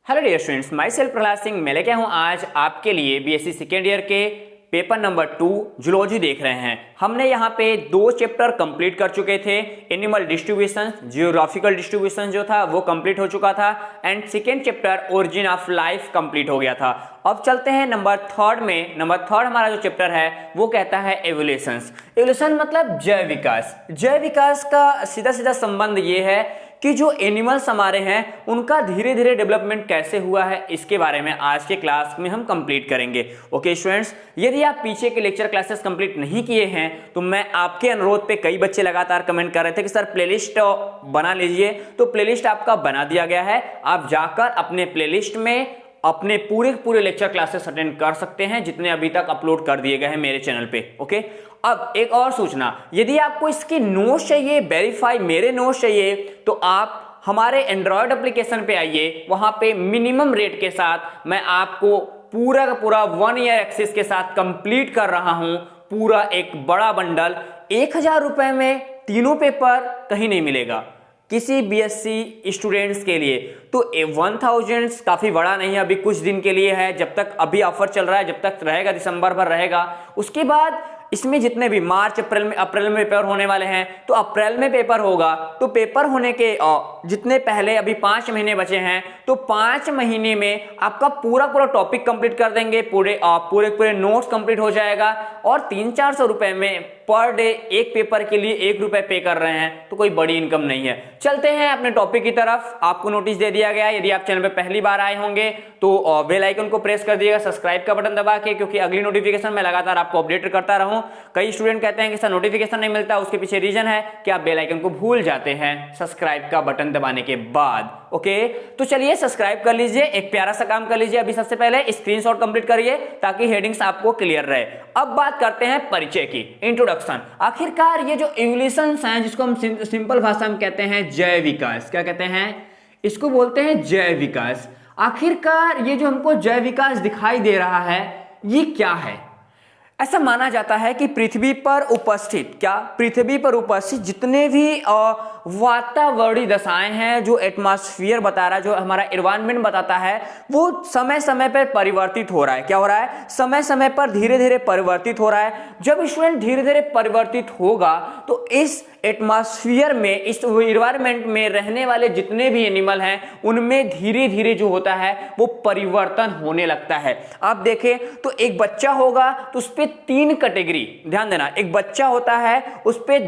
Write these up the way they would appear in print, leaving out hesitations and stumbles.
Hello dear students, myself Prahlad Singh. मैं लेके हूँ आज आपके लिए बीएससी सेकेंड ईयर के पेपर नंबर 2 जूलॉजी देख रहे हैं। हमने यहाँ पे 2 चैप्टर कंप्लीट कर चुके थे। एनिमल डिस्ट्रीब्यूशन, जियोग्राफिकल डिस्ट्रीब्यूशन जो था वो कंप्लीट हो चुका था and second chapter origin of life complete हो गया था। अब चलते हैं नंबर 3 में। नंबर 3 हमारा जो चैप्टर है वो कहता है एवोल्यूशंस। एवोल्यूशन मतलब जैव विकास। जैव विकास का सीधा सीधा संबंध ये है कि जो एनिमल्स हमारे हैं उनका धीरे धीरे डेवलपमेंट कैसे हुआ है, इसके बारे में आज के क्लास में हम कंप्लीट करेंगे। ओके स्टूडेंट्स, यदि आप पीछे के लेक्चर क्लासेस कंप्लीट नहीं किए हैं तो मैं आपके अनुरोध पे, कई बच्चे लगातार कमेंट कर रहे थे कि सर प्लेलिस्ट बना लीजिए, तो प्लेलिस्ट आपका बना दिया गया है। आप जाकर अपने प्लेलिस्ट में अपने पूरे लेक्चर क्लासेस अटेंड कर सकते हैं जितने अभी तक अपलोड कर दिए गए हैं मेरे चैनल पे। ओके, अब एक और सूचना, यदि आपको इसकी नोट्स चाहिए, वेरीफाई मेरे नोट्स चाहिए, तो आप हमारे एंड्रॉयड एप्लीकेशन पे आइए। वहां पे मिनिमम रेट के साथ मैं आपको पूरा का पूरा 1 ईयर एक्सेस के साथ कंप्लीट कर रहा हूं। पूरा एक बड़ा बंडल 1000 रुपए में 3 पेपर कहीं नहीं मिलेगा किसी बीएससी स्टूडेंट्स के लिए। तो 1000 काफी बड़ा नहीं है, अभी कुछ दिन के लिए है, जब तक अभी ऑफर चल रहा है, जब तक रहेगा दिसंबर भर रहेगा। उसके बाद इसमें जितने भी मार्च अप्रैल में पेपर होने वाले हैं, तो अप्रैल में पेपर होगा, तो पेपर होने के जितने पहले अभी 5 महीने बचे हैं, तो 5 महीने में आपका पूरा टॉपिक कंप्लीट कर देंगे, पूरे नोट्स कंप्लीट हो जाएगा। और 300-400 रुपए में पर डे एक पेपर के लिए 1 रुपए पे कर रहे हैं, तो कोई बड़ी इनकम नहीं है। चलते हैं अपने टॉपिक की तरफ। आपको नोटिस दे दिया गया, यदि आप चैनल पे पहली बार आए होंगे तो बेल आइकन को प्रेस कर दिएगा, सब्सक्राइब का बटन दबा के, क्योंकि अगली नोटिफिकेशन मैं लगातार आपको अपडेट करता रहूं। कई स्टूडेंट कहते हैं कि सर नोटिफिकेशन नहीं मिलता, उसके पीछे रीजन है कि आप बेल आइकन को भूल जाते हैं सब्सक्राइब का बटन दबाने के बाद। ओके, तो चलिए सब्सक्राइब कर लीजिए, एक प्यारा सा काम कर लीजिए। अभी सबसे पहले स्क्रीनशॉट कंप्लीट करिए ताकि हेडिंग्स आपको क्लियर रहे। अब बात करते हैं परिचय की, इंट्रोडक्शन। आखिरकार ये जो इवोल्यूशंस हैं, जिसको हम सिंपल भाषा में कहते हैं जैव विकास, क्या कहते हैं, इसको बोलते हैं जैव विकास। आखिरकार ये जो हमको जैव विकास दिखाई दे रहा है ये क्या है? ऐसा माना जाता है कि पृथ्वी पर उपस्थित जितने भी वातावरणीय दशाएं हैं, जो एटमॉस्फेयर बता रहा है, जो हमारा एनवायरनमेंट बताता है, वो समय समय पर परिवर्तित हो रहा है। क्या हो रहा है? समय समय पर धीरे धीरे परिवर्तित हो रहा है। जब स्टूडेंट धीरे धीरे परिवर्तित होगा तो इस एटमॉस्फेयर में, इस एनवायरनमेंट में रहने वाले जितने भी एनिमल हैं उनमें धीरे धीरे जो होता है वो परिवर्तन होने लगता है। आप देखें तो एक बच्चा होगा तो उस पर 3 कैटेगरी, ध्यान देना, एक बच्चा होता है उस पर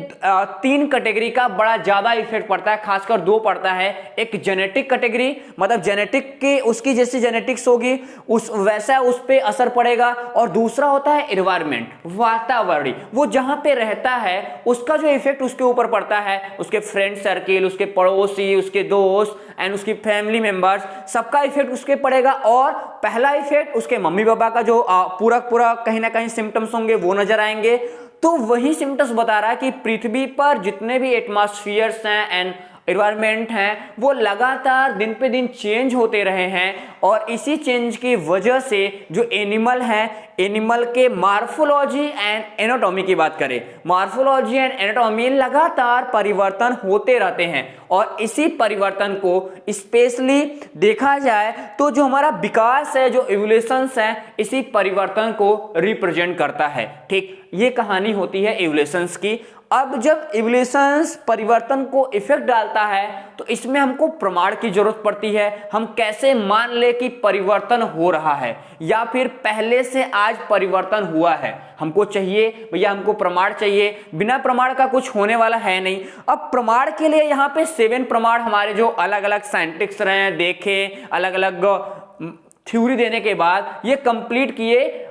3 कैटेगरी का बड़ा ज्यादा इफेक्ट पड़ता है, खासकर 2 पड़ता है। एक जेनेटिक कैटेगरी, मतलब जेनेटिक के, उसकी जैसी जेनेटिक्स होगी उस वैसा उस पर असर पड़ेगा। और दूसरा होता है एनवायरनमेंट, वातावरण, वो जहां पे रहता है उसका जो इफेक्ट उसके ऊपर पड़ता है, उसके फ्रेंड सर्किल, उसके पड़ोसी, उसके दोस्त एंड उसकी फैमिली मेंबर्स, सबका इफेक्ट उसके पड़ेगा। और पहला इफेक्ट उसके मम्मी पापा का जो पूरा कहीं ना कहीं सिम्टम्स होंगे वो नजर आएंगे। तो वही सिम्टम्स बता रहा है कि पृथ्वी पर जितने भी एटमॉस्फेयर्स हैं एंड एनवायरनमेंट हैं वो लगातार दिन पे दिन चेंज होते रहे हैं। और इसी चेंज की वजह से जो एनिमल हैं, एनिमल के मार्फोलॉजी एंड एनाटॉमी की बात करें, मार्फोलॉजी एंड एनाटॉमी लगातार परिवर्तन होते रहते हैं। और इसी परिवर्तन को स्पेशली देखा जाए तो जो हमारा विकास है, जो इवोल्यूशंस है, इसी परिवर्तन को रिप्रेजेंट करता है। ठीक, ये कहानी होती है इवोल्यूशंस की। अब जब इवोल्यूशंस परिवर्तन को इफेक्ट डालता है तो इसमें हमको प्रमाण की जरूरत पड़ती है। हम कैसे मान ले कि परिवर्तन हो रहा है या फिर पहले से आज परिवर्तन हुआ है? हमको चाहिए भैया, हमको प्रमाण चाहिए, बिना प्रमाण का कुछ होने वाला है नहीं। अब प्रमाण के लिए यहाँ पे 7 प्रमाण हमारे जो अलग अलग साइंटिस्ट रहे हैं, देखे, अलग अलग थ्योरी देने के बाद ये कंप्लीट किए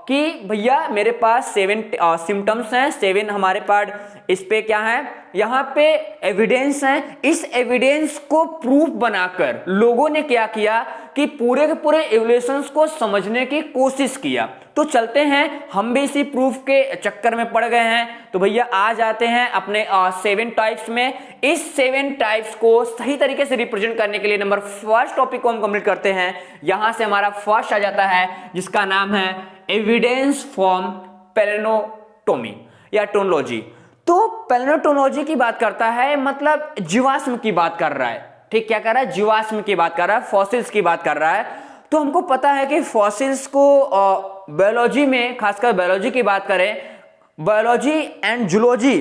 कि भैया मेरे पास 7 सिम्टम्स हैं, 7 हमारे पास इस पे क्या है, यहाँ पे एविडेंस हैं। इस एविडेंस को प्रूफ बनाकर लोगों ने क्या किया कि पूरे के पूरे एवोल्यूशंस को समझने की कोशिश किया। तो चलते हैं, हम भी इसी प्रूफ के चक्कर में पड़ गए हैं। तो भैया आ जाते हैं अपने 7 टाइप्स में। इस 7 टाइप्स को सही तरीके से रिप्रेजेंट करने के लिए नंबर 1 टॉपिक को हम कंप्लीट करते हैं। यहां से हमारा फर्स्ट आ जाता है जिसका नाम है एविडेंस फ्रॉम पैलेओंटोमी या टोनोलॉजी। तो पैलेओंटोलॉजी की बात करता है, मतलब जीवाश्म की बात कर रहा है। ठीक, क्या कर रहा है, जीवाश्म की बात कर रहा है, फॉसिल्स की बात कर रहा है। तो हमको पता है कि फॉसिल्स को बायोलॉजी में, खासकर बायोलॉजी की बात करें, बायोलॉजी एंड जूलॉजी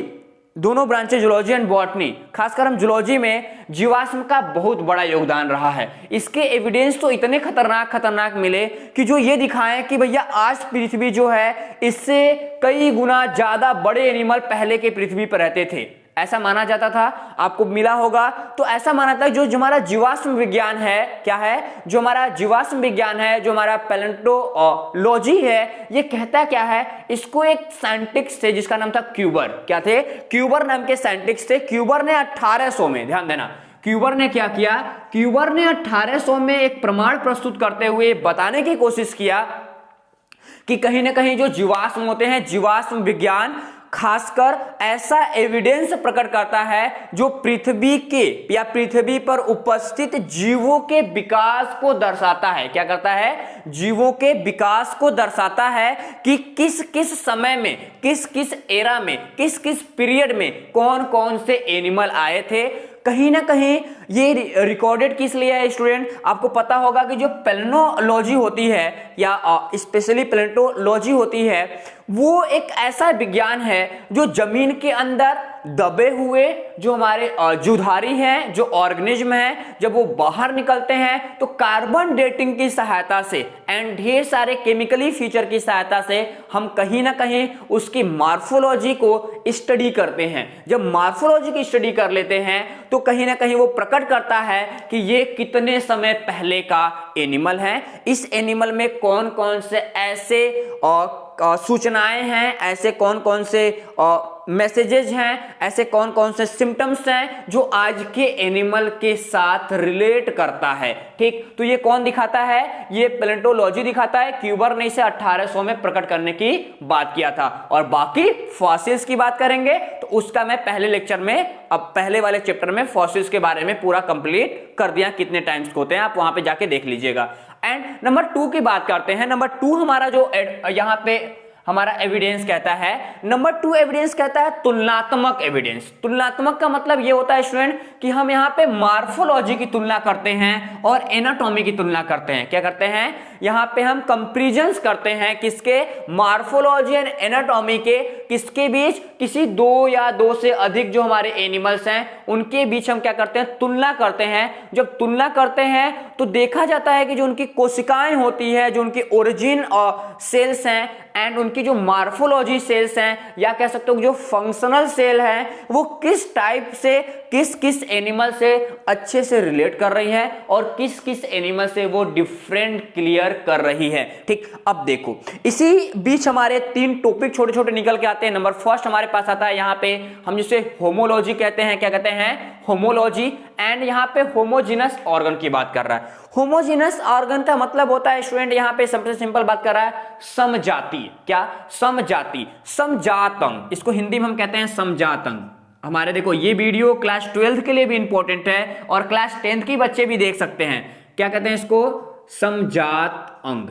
दोनों ब्रांचेज, जूलॉजी एंड बॉटनी, खासकर हम जूलॉजी में जीवाश्म का बहुत बड़ा योगदान रहा है। इसके एविडेंस तो इतने खतरनाक मिले कि जो ये दिखाएं कि भैया आज पृथ्वी जो है इससे कई गुना ज्यादा बड़े एनिमल पहले के पृथ्वी पर रहते थे, ऐसा माना जाता था। आपको मिला होगा। तो ऐसा माना था जो हमारा जीवाश्म विज्ञान है, क्या है, जो हमारा जीवाश्म विज्ञान है, जो हमारा पैलेंटोलॉजी है, ये कहता क्या है, इसको एक साइंटिस्ट थे जिसका नाम था क्यूबर। क्या थे, क्यूबर नाम के साइंटिस्ट थे। क्यूबर ने 1800 में, ध्यान देना, क्यूबर ने क्या किया, क्यूबर ने 1800 में एक प्रमाण प्रस्तुत करते हुए बताने की कोशिश किया कि कहीं ना कहीं जो जीवाश्म होते हैं, जीवाश्म विज्ञान खासकर ऐसा एविडेंस प्रकट करता है जो पृथ्वी के या पृथ्वी पर उपस्थित जीवों के विकास को दर्शाता है। क्या करता है, जीवों के विकास को दर्शाता है कि किस किस समय में, किस किस एरा में, किस किस पीरियड में कौन कौन से एनिमल आए थे। कहीं ना कहीं ये रिकॉर्डेड किस लिए है स्टूडेंट, आपको पता होगा कि जो पैलियोलॉजी होती है या स्पेशली पैलियोलॉजी होती है, वो एक ऐसा विज्ञान है जो जमीन के अंदर दबे हुए जो हमारे जुधारी हैं, जो ऑर्गेनिज्म हैं, जब वो बाहर निकलते हैं तो कार्बन डेटिंग की सहायता से एंड ढेर सारे केमिकली फीचर की सहायता से हम कहीं ना कहीं उसकी मार्फोलॉजी को स्टडी करते हैं। जब मार्फोलॉजी की स्टडी कर लेते हैं तो कहीं ना कहीं वो प्रकट करता है कि ये कितने समय पहले का एनिमल है, इस एनिमल में कौन कौन से ऐसे सूचनाएं हैं, ऐसे कौन कौन से मैसेजेस हैं, ऐसे कौन कौन से सिम्टम्स हैं जो आज के एनिमल के साथ रिलेट करता है। ठीक, तो ये कौन दिखाता है, ये पैलियोलॉजी दिखाता है। क्यूबर ने इसे 1800 में प्रकट करने की बात किया था। और बाकी फॉसिल्स की बात करेंगे तो उसका मैं पहले लेक्चर में, अब पहले वाले चैप्टर में फॉसिल्स के बारे में पूरा कंप्लीट कर दिया, कितने टाइम्स होते हैं आप वहां पे जाके देख लीजिएगा। एंड नंबर 2 की बात करते हैं। नंबर 2 हमारा जो यहाँ पे हमारा एविडेंस कहता है, नंबर 2 एविडेंस कहता है तुलनात्मक एविडेंस। तुलनात्मक का मतलब ये होता है स्टूडेंट कि हम यहाँ पे मार्फोलॉजी की तुलना करते हैं और एनाटॉमी की तुलना करते हैं। क्या करते हैं, यहाँ पे हम कंपैरिजंस करते हैं, किसके, मार्फोलॉजी एंड एनाटॉमी के, किसके बीच, किसी 2 या 2 से अधिक जो हमारे एनिमल्स हैं उनके बीच हम क्या करते हैं, तुलना करते हैं। जब तुलना करते हैं तो देखा जाता है कि जो उनकी कोशिकाएं होती है, जो उनकी ओरिजिन और सेल्स हैं एंड उनकी जो मार्फोलॉजी सेल्स हैं या कह सकते हो जो फंक्शनल सेल हैं, वो किस टाइप से किस किस एनिमल से अच्छे से रिलेट कर रही है और किस किस एनिमल से वो डिफरेंट क्लियर कर रही है। ठीक, अब देखो इसी बीच हमारे 3 टॉपिक छोटे छोटे निकल के आते हैं। नंबर 1 हमारे पास आता है यहाँ पे, हम जिसे होमोलॉजी कहते हैं। क्या कहते हैं, होमोलॉजी। एंड यहाँ पे होमोजीनस ऑर्गन की बात कर रहा है। होमोजीनस ऑर्गन का मतलब होता है स्टूडेंट, यहाँ पे सबसे सिंपल बात कर रहा है, समजाति। क्या, समजाति, समजात अंग, इसको हिंदी में हम कहते हैं समजात अंग। हमारे देखो ये वीडियो क्लास 12 के लिए भी इंपॉर्टेंट है और क्लास 10th की बच्चे भी देख सकते हैं। क्या कहते हैं इसको, समजात अंग।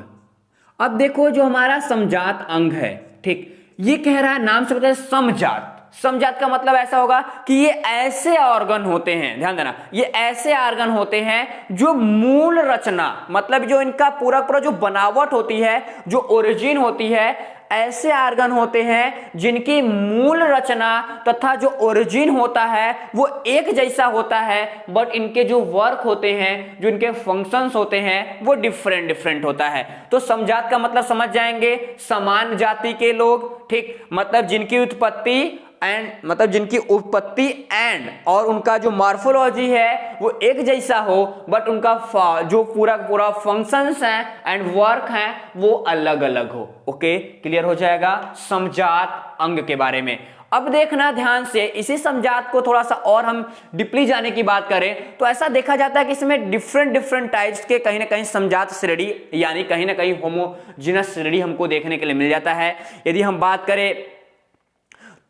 अब देखो जो हमारा समजात अंग है, ठीक, ये कह रहा है, नाम से पता है समजात। समजात का मतलब ऐसा होगा कि ये ऐसे ऑर्गन होते हैं, ध्यान देना, ये ऐसे ऑर्गन होते हैं जो मूल रचना, मतलब जो इनका पूरा पूरा जो बनावट होती है, जो ओरिजिन होती है, ऐसे ऑर्गन होते हैं जिनकी मूल रचना तथा जो ओरिजिन होता है वो एक जैसा होता है, बट इनके जो वर्क होते हैं, जो इनके फंक्शंस होते हैं, वो डिफरेंट डिफरेंट होता है। तो समजात का मतलब समझ जाएंगे, समान जाति के लोग, ठीक, मतलब जिनकी उत्पत्ति एंड, मतलब जिनकी उत्पत्ति एंड और उनका जो मार्फोलॉजी है वो एक जैसा हो, बट उनका जो पूरा पूरा फंक्शंस हैं एंड वर्क हैं वो अलग अलग हो। ओके, क्लियर हो जाएगा समजात अंग के बारे में। अब देखना ध्यान से, इसी समजात को थोड़ा सा और हम डीपली जाने की बात करें तो ऐसा देखा जाता है कि इसमें डिफरेंट डिफरेंट टाइप्स के कहीं ना कहीं समजात श्रेणी, यानी कहीं ना कहीं होमोजीनस श्रेणी हमको देखने के लिए मिल जाता है। यदि हम बात करें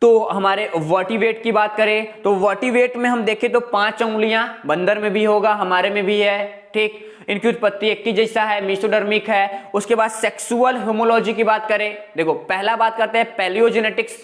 तो हमारे वर्टिवेट की बात करें तो वर्टिवेट में हम देखें तो 5 उंगलियां, बंदर में भी होगा, हमारे में भी है, ठीक, इनकी उत्पत्ति एक ही जैसा है, मेसोडर्मिक है। उसके बाद सेक्सुअल होमोलॉजी की बात करें, देखो पहला बात करते हैं पैलियोजेनेटिक्स।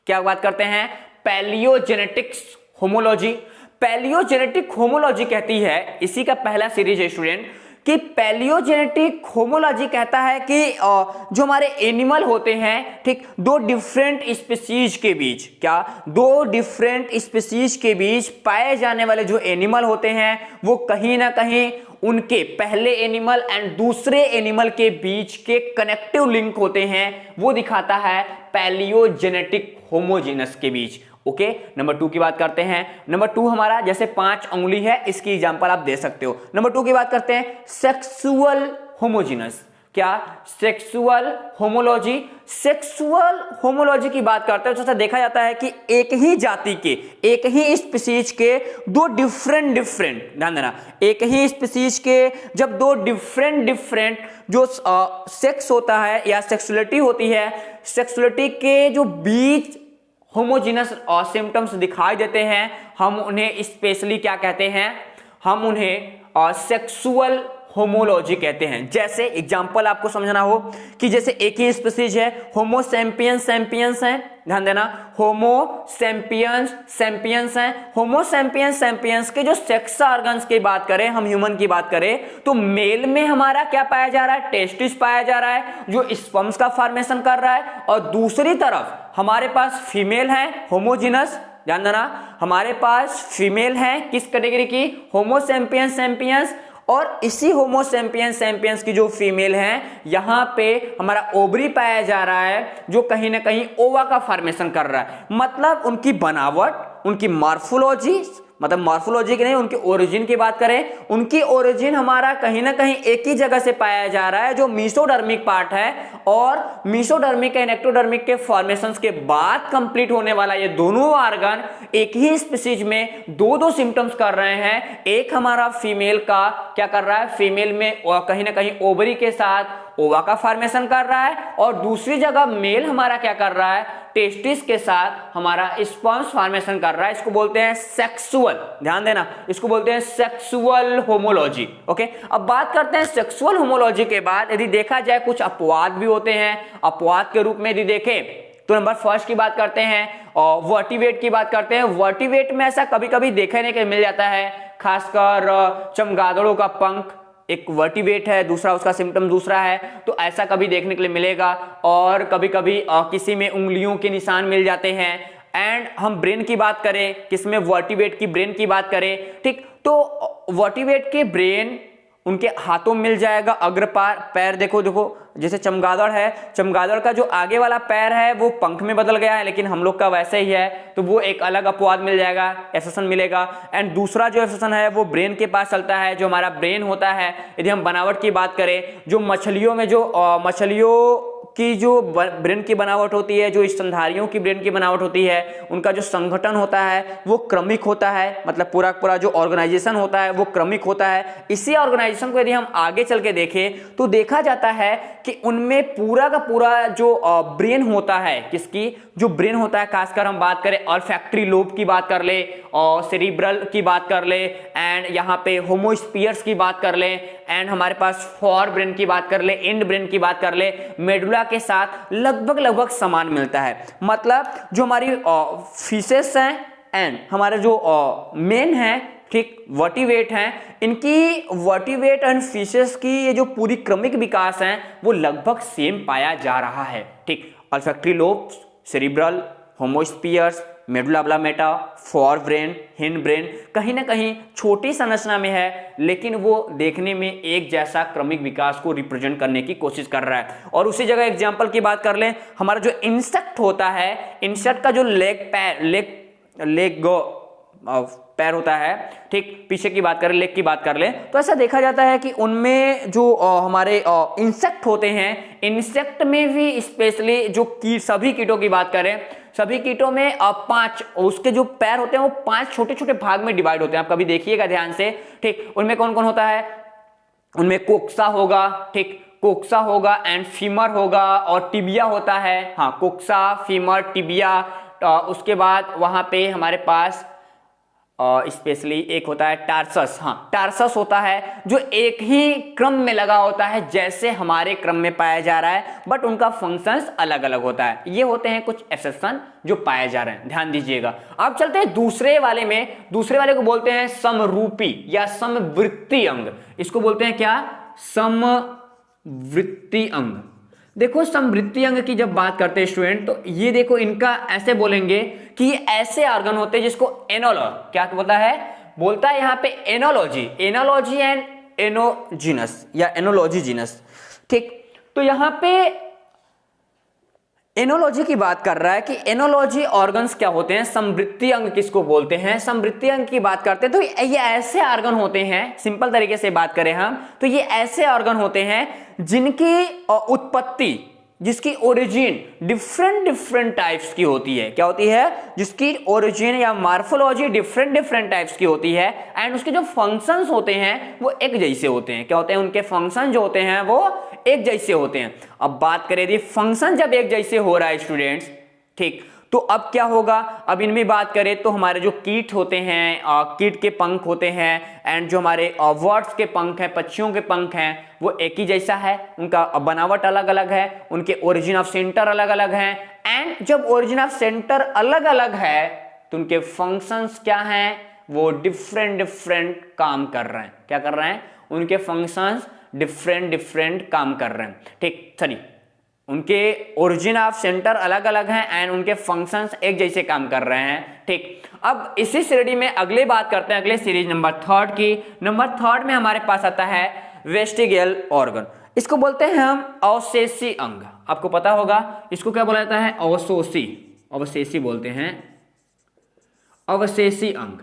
क्या बात करते हैं, पैलियोजेनेटिक्स होमोलॉजी। पैलियोजेनेटिक होमोलॉजी कहती है, इसी का पहला सीरीज है स्टूडेंट, कि पैलियोजेनेटिक होमोलॉजी कहता है कि जो हमारे एनिमल होते हैं, ठीक, दो डिफरेंट स्पीसीज के बीच, क्या, दो डिफरेंट स्पीसीज के बीच पाए जाने वाले जो एनिमल होते हैं वो कहीं ना कहीं उनके पहले एनिमल एंड दूसरे एनिमल के बीच के कनेक्टिव लिंक होते हैं, वो दिखाता है पैलियोजेनेटिक होमोजीनस के बीच। ओके, नंबर 2 की बात करते हैं। नंबर 2 हमारा जैसे 5 उंगली है, इसकी एग्जांपल आप दे सकते हो। नंबर 2 की बात करते हैं सेक्सुअल होमोजीनस। क्या, सेक्सुअल होमोलॉजी। सेक्सुअल होमोलॉजी की बात करते हैं तो देखा जाता है कि एक ही जाति के, एक ही स्पीसीज के दो डिफरेंट, ध्यान देना, एक ही स्पीसीज के जब दो डिफरेंट जो सेक्स होता है या सेक्सुअलिटी होती है, सेक्सुअलिटी के जो बीच होमोजीनस सिम्टम्स दिखाई देते हैं, हम उन्हें स्पेशली क्या कहते हैं, हम उन्हें सेक्सुअल होमोलॉजी कहते हैं। जैसे एग्जांपल आपको समझना हो कि जैसे एक ही स्पीसीज है, होमो सैम्पियंस है, ध्यान देना, होमो सैम्पियंस है। होमो सैम्पियंस के जो सेक्स ऑर्गन्स की बात करें, हम ह्यूमन की बात करें तो मेल में हमारा क्या पाया जा रहा है, टेस्टिस पाया जा रहा है जो स्पर्म्स का फॉर्मेशन कर रहा है, और दूसरी तरफ हमारे पास फीमेल है होमोजीनस, ध्यान देना, हमारे पास फीमेल है किस कैटेगरी की, होमो सैम्पियंस, और इसी होमो सैम्पियंस की जो फीमेल है, यहां पे हमारा ओवरी पाया जा रहा है जो कहीं ना कहीं ओवा का फॉर्मेशन कर रहा है। मतलब उनकी बनावट, उनकी मॉर्फोलॉजी, मतलब मॉर्फोलॉजी की नहीं, उनकी ओरिजिन की बात करें, उनकी ओरिजिन हमारा कहीं ना कहीं एक ही जगह से पाया जा रहा है जो मीसोडर्मिक पार्ट है, और मीसोडर्मिक एंड एक्टोडर्मिक के फॉर्मेशंस के बाद कंप्लीट होने वाला ये दोनों ऑर्गन एक ही स्पीसीज में दो सिम्टम्स कर रहे हैं। एक हमारा फीमेल का क्या कर रहा है, फीमेल में कहीं ना कहीं ओवरी के साथ ओवा का फॉर्मेशन कर रहा है, और दूसरी जगह मेल हमारा क्या कर रहा है, टेस्टिस के साथ हमारा स्पर्म्स फॉर्मेशन कर रहा है। इसको बोलते हैं सेक्सुअल, ध्यान देना, इसको बोलते हैं सेक्सुअल होमोलॉजी। ओके, अब बात करते हैं सेक्सुअल होमोलॉजी के बाद यदि देखा जाए कुछ अपवाद भी होते हैं। अपवाद के रूप में यदि देखें तो नंबर 1 की बात करते हैं और वर्टिवेट की बात करते हैं। वर्टिवेट में ऐसा कभी कभी देखने को मिल जाता है, खासकर चमगादड़ों का पंख एक वर्टिवेट है, दूसरा उसका सिम्टम दूसरा है, तो ऐसा कभी देखने के लिए मिलेगा। और कभी कभी किसी में उंगलियों के निशान मिल जाते हैं। एंड हम ब्रेन की बात करें, किसमें, वर्टिवेट की ब्रेन की बात करें, ठीक, तो वर्टिवेट के ब्रेन उनके हाथों में मिल जाएगा। अग्रपार पैर देखो, जैसे चमगादड़ है, चमगादड़ का जो आगे वाला पैर है वो पंख में बदल गया है, लेकिन हम लोग का वैसे ही है, तो वो एक अलग अपवाद मिल जाएगा, एसेशन मिलेगा। एंड दूसरा जो एसेशन है वो ब्रेन के पास चलता है, जो हमारा ब्रेन होता है। यदि हम बनावट की बात करें, जो मछलियों में जो मछलियों की जो ब्रेन की बनावट होती है, जो स्तनधारियों की ब्रेन की बनावट होती है, उनका जो संगठन होता है वो क्रमिक होता है, मतलब पूरा जो ऑर्गेनाइजेशन होता है वो क्रमिक होता है। इसी ऑर्गेनाइजेशन को यदि हम आगे चल के देखें तो देखा जाता है कि उनमें पूरा का पूरा जो ब्रेन होता है, किसकी, जो ब्रेन होता है, खासकर हम बात करें ऑल्फैक्टरी लोब की बात कर ले, और सेरिब्रल की बात कर ले, एंड यहाँ पे होमोस्फियर्स की बात कर ले, एंड हमारे पास फॉर ब्रेन की बात कर ले, इंड ब्रेन की बात कर ले, मेडुला के साथ लगभग समान मिलता है। मतलब जो हमारी फीसेस हैं एंड हमारे जो मेन है, ठीक, वर्टिवेट हैं, इनकी वर्टिवेट एंड फिशेस की ये जो पूरी क्रमिक विकास है वो लगभग सेम पाया जा रहा है। ठीक, olfactory lobe, cerebral, hemispheres, medulla oblongata, forebrain, hindbrain कहीं ना कहीं छोटी संरचना में है, लेकिन वो देखने में एक जैसा क्रमिक विकास को रिप्रेजेंट करने की कोशिश कर रहा है। और उसी जगह एग्जांपल की बात कर लें, हमारा जो इंसेक्ट होता है, इंसेक्ट का जो लेग पैर होता है, ठीक, पीछे की बात करें, लेग की बात कर लें, तो ऐसा देखा जाता है कि उनमें जो हमारे इंसेक्ट होते हैं, इंसेक्ट में भी स्पेशली जो सभी कीटों की बात करें, सभी कीटों में 5 उसके जो पैर होते हैं वो 5 छोटे छोटे भाग में डिवाइड होते हैं। आप कभी देखिएगा ध्यान से, ठीक, उनमें कौन कौन होता है, उनमें कोक्सा होगा, ठीक, कोक्सा होगा एंड फीमर होगा और टिबिया होता है। हाँ, कोक्सा, फीमर, टिबिया। उसके बाद वहां पे हमारे पास और स्पेशली एक होता है टार्सस, हाँ टार्सस होता है जो एक ही क्रम में लगा होता है जैसे हमारे क्रम में पाया जा रहा है, बट उनका फंक्शंस अलग अलग होता है। ये होते हैं कुछ एक्सेप्शन जो पाए जा रहे हैं, ध्यान दीजिएगा। अब चलते हैं दूसरे वाले में। दूसरे वाले को बोलते हैं समरूपी या समवृत्ति अंग। इसको बोलते हैं क्या? समवृत्ति अंग। देखो समवृत्ति अंग की जब बात करते हैं स्टूडेंट, तो ये देखो इनका ऐसे बोलेंगे कि ये ऐसे ऑर्गन होते हैं जिसको एनोलॉजी, क्या बोलता है? बोलता है यहाँ पे एनोलॉजी, एनोलॉजी एंड एनोजीनस या एनोलॉजी जीनस, ठीक। तो यहाँ पे एनोलॉजी की बात कर रहा है कि एनोलॉजी ऑर्गन्स क्या होते हैं, समवृत्ति अंग किसको बोलते हैं, समवृत्ति अंग की बात करते हैं तो ये ऐसे ऑर्गन होते हैं, सिंपल तरीके से बात करें हम तो ये ऐसे ऑर्गन होते हैं जिनकी उत्पत्ति, जिसकी ओरिजिन डिफरेंट टाइप्स की होती है। क्या होती है? जिसकी ओरिजिन या मार्फोलॉजी डिफरेंट टाइप्स की होती है, एंड उसके जो फंक्शंस होते हैं वो एक जैसे होते हैं। क्या होते हैं? उनके फंक्शन जो होते हैं वो एक जैसे होते हैं। अब बात करें यदि फंक्शन जब एक जैसे हो रहा है स्टूडेंट्स, ठीक, तो अब क्या होगा? अब इनमें बात करें तो हमारे जो कीट होते हैं, कीट के पंख होते हैं, एंड जो हमारे बर्ड्स के पंख हैं, पक्षियों के पंख हैं, वो एक ही जैसा है, उनका बनावट अलग अलग है, उनके ओरिजिन ऑफ सेंटर अलग अलग है। एंड जब ओरिजिन ऑफ सेंटर अलग अलग है तो उनके फंक्शंस क्या हैं? वो डिफरेंट काम कर रहे हैं। क्या कर रहे हैं? उनके फंक्शंस डिफरेंट काम कर रहे हैं, ठीक। सॉरी, उनके ओरिजिन ऑफ सेंटर अलग अलग हैं एंड उनके फंक्शंस एक जैसे काम कर रहे हैं, ठीक। अब इसी श्रेणी में अगले बात करते हैं, अगले सीरीज नंबर 3 की। नंबर 3 में हमारे पास आता है वेस्टिगियल ऑर्गन। इसको बोलते हैं हम अवशेषी अंग। आपको पता होगा इसको क्या बोला जाता है? अवशेषी बोलते हैं, अवशेषी अंग।